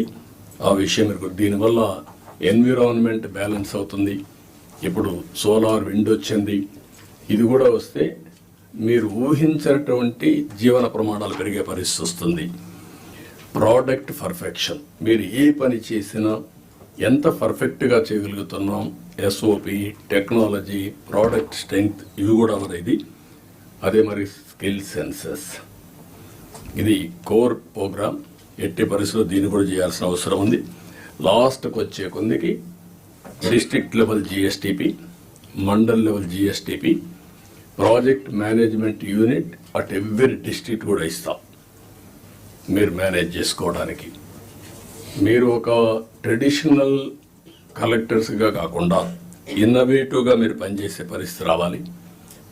ఆ విషయం మీరు దీనివల్ల ఎన్విరాన్మెంట్ బ్యాలెన్స్ అవుతుంది. ఇప్పుడు సోలార్ విండ్ వచ్చింది, ఇది కూడా వస్తే మీరు ఊహించినటువంటి జీవన ప్రమాణాలు పెరిగే పరిస్థితి వస్తుంది. ప్రోడక్ట్ పర్ఫెక్షన్, మీరు ఏ పని చేసినా ఎంత పర్ఫెక్ట్గా చేయగలుగుతున్నాం, ఎస్ఓపి, టెక్నాలజీ, ప్రోడక్ట్ స్ట్రెంగ్త్, ఇవి కూడా ఇది. అదే మరి స్కిల్ సెన్సెస్, ఇది కోర్ ప్రోగ్రామ్. ఎట్టి పరిస్థితుల్లో దీన్ని కూడా చేయాల్సిన అవసరం ఉంది. లాస్ట్కి వచ్చే కొందికి district level GSTP, mandal level GSTP, project management unit at every district కూడా ఇస్తాం మీరు మేనేజ్ చేసుకోవడానికి. మీరు ఒక ట్రెడిషనల్ కలెక్టర్స్గా కాకుండా ఇన్నోవేటివ్గా మీరు పనిచేసే పరిస్థితి రావాలి.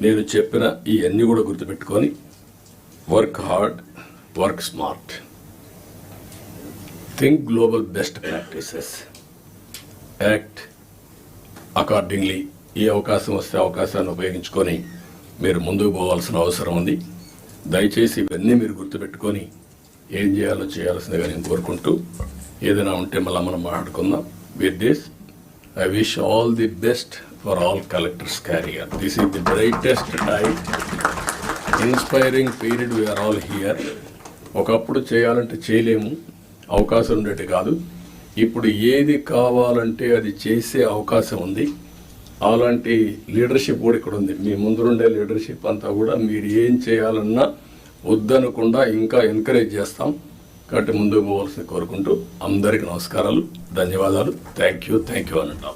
నేను చెప్పిన ఈ అన్నీ కూడా గుర్తుపెట్టుకొని work hard, work smart, think global best practices, act accordingly. ఈ అవకాశం వస్తే అవకాశాన్ని ఉపయోగించుకొని మీరు ముందుకు పోవాల్సిన అవసరం ఉంది. దయచేసి ఇవన్నీ మీరు గుర్తుపెట్టుకొని ఏం చేయాలో చేయాల్సిందిగా నేను కోరుకుంటూ, ఏదైనా ఉంటే మళ్ళీ మనం మాట్లాడుకుందాం. With this I wish all the best for all collectors' career. This is the brightest time inspiring period we are all here. ఒకప్పుడు చేయాలంటే చేయలేము, అవకాశం ఉండేది కాదు. ఇప్పుడు ఏది కావాలంటే అది చేసే అవకాశం ఉంది. అలాంటి లీడర్షిప్ కూడా ఇక్కడ ఉంది. మీ ముందుండే లీడర్షిప్ అంతా కూడా మీరు ఏం చేయాలన్నా వద్దనకుండా ఇంకా ఎంకరేజ్ చేస్తాం. కాబట్టి ముందుకు పోవాల్సింది కోరుకుంటూ అందరికీ నమస్కారాలు, ధన్యవాదాలు. థ్యాంక్ యూ అని అంటాం.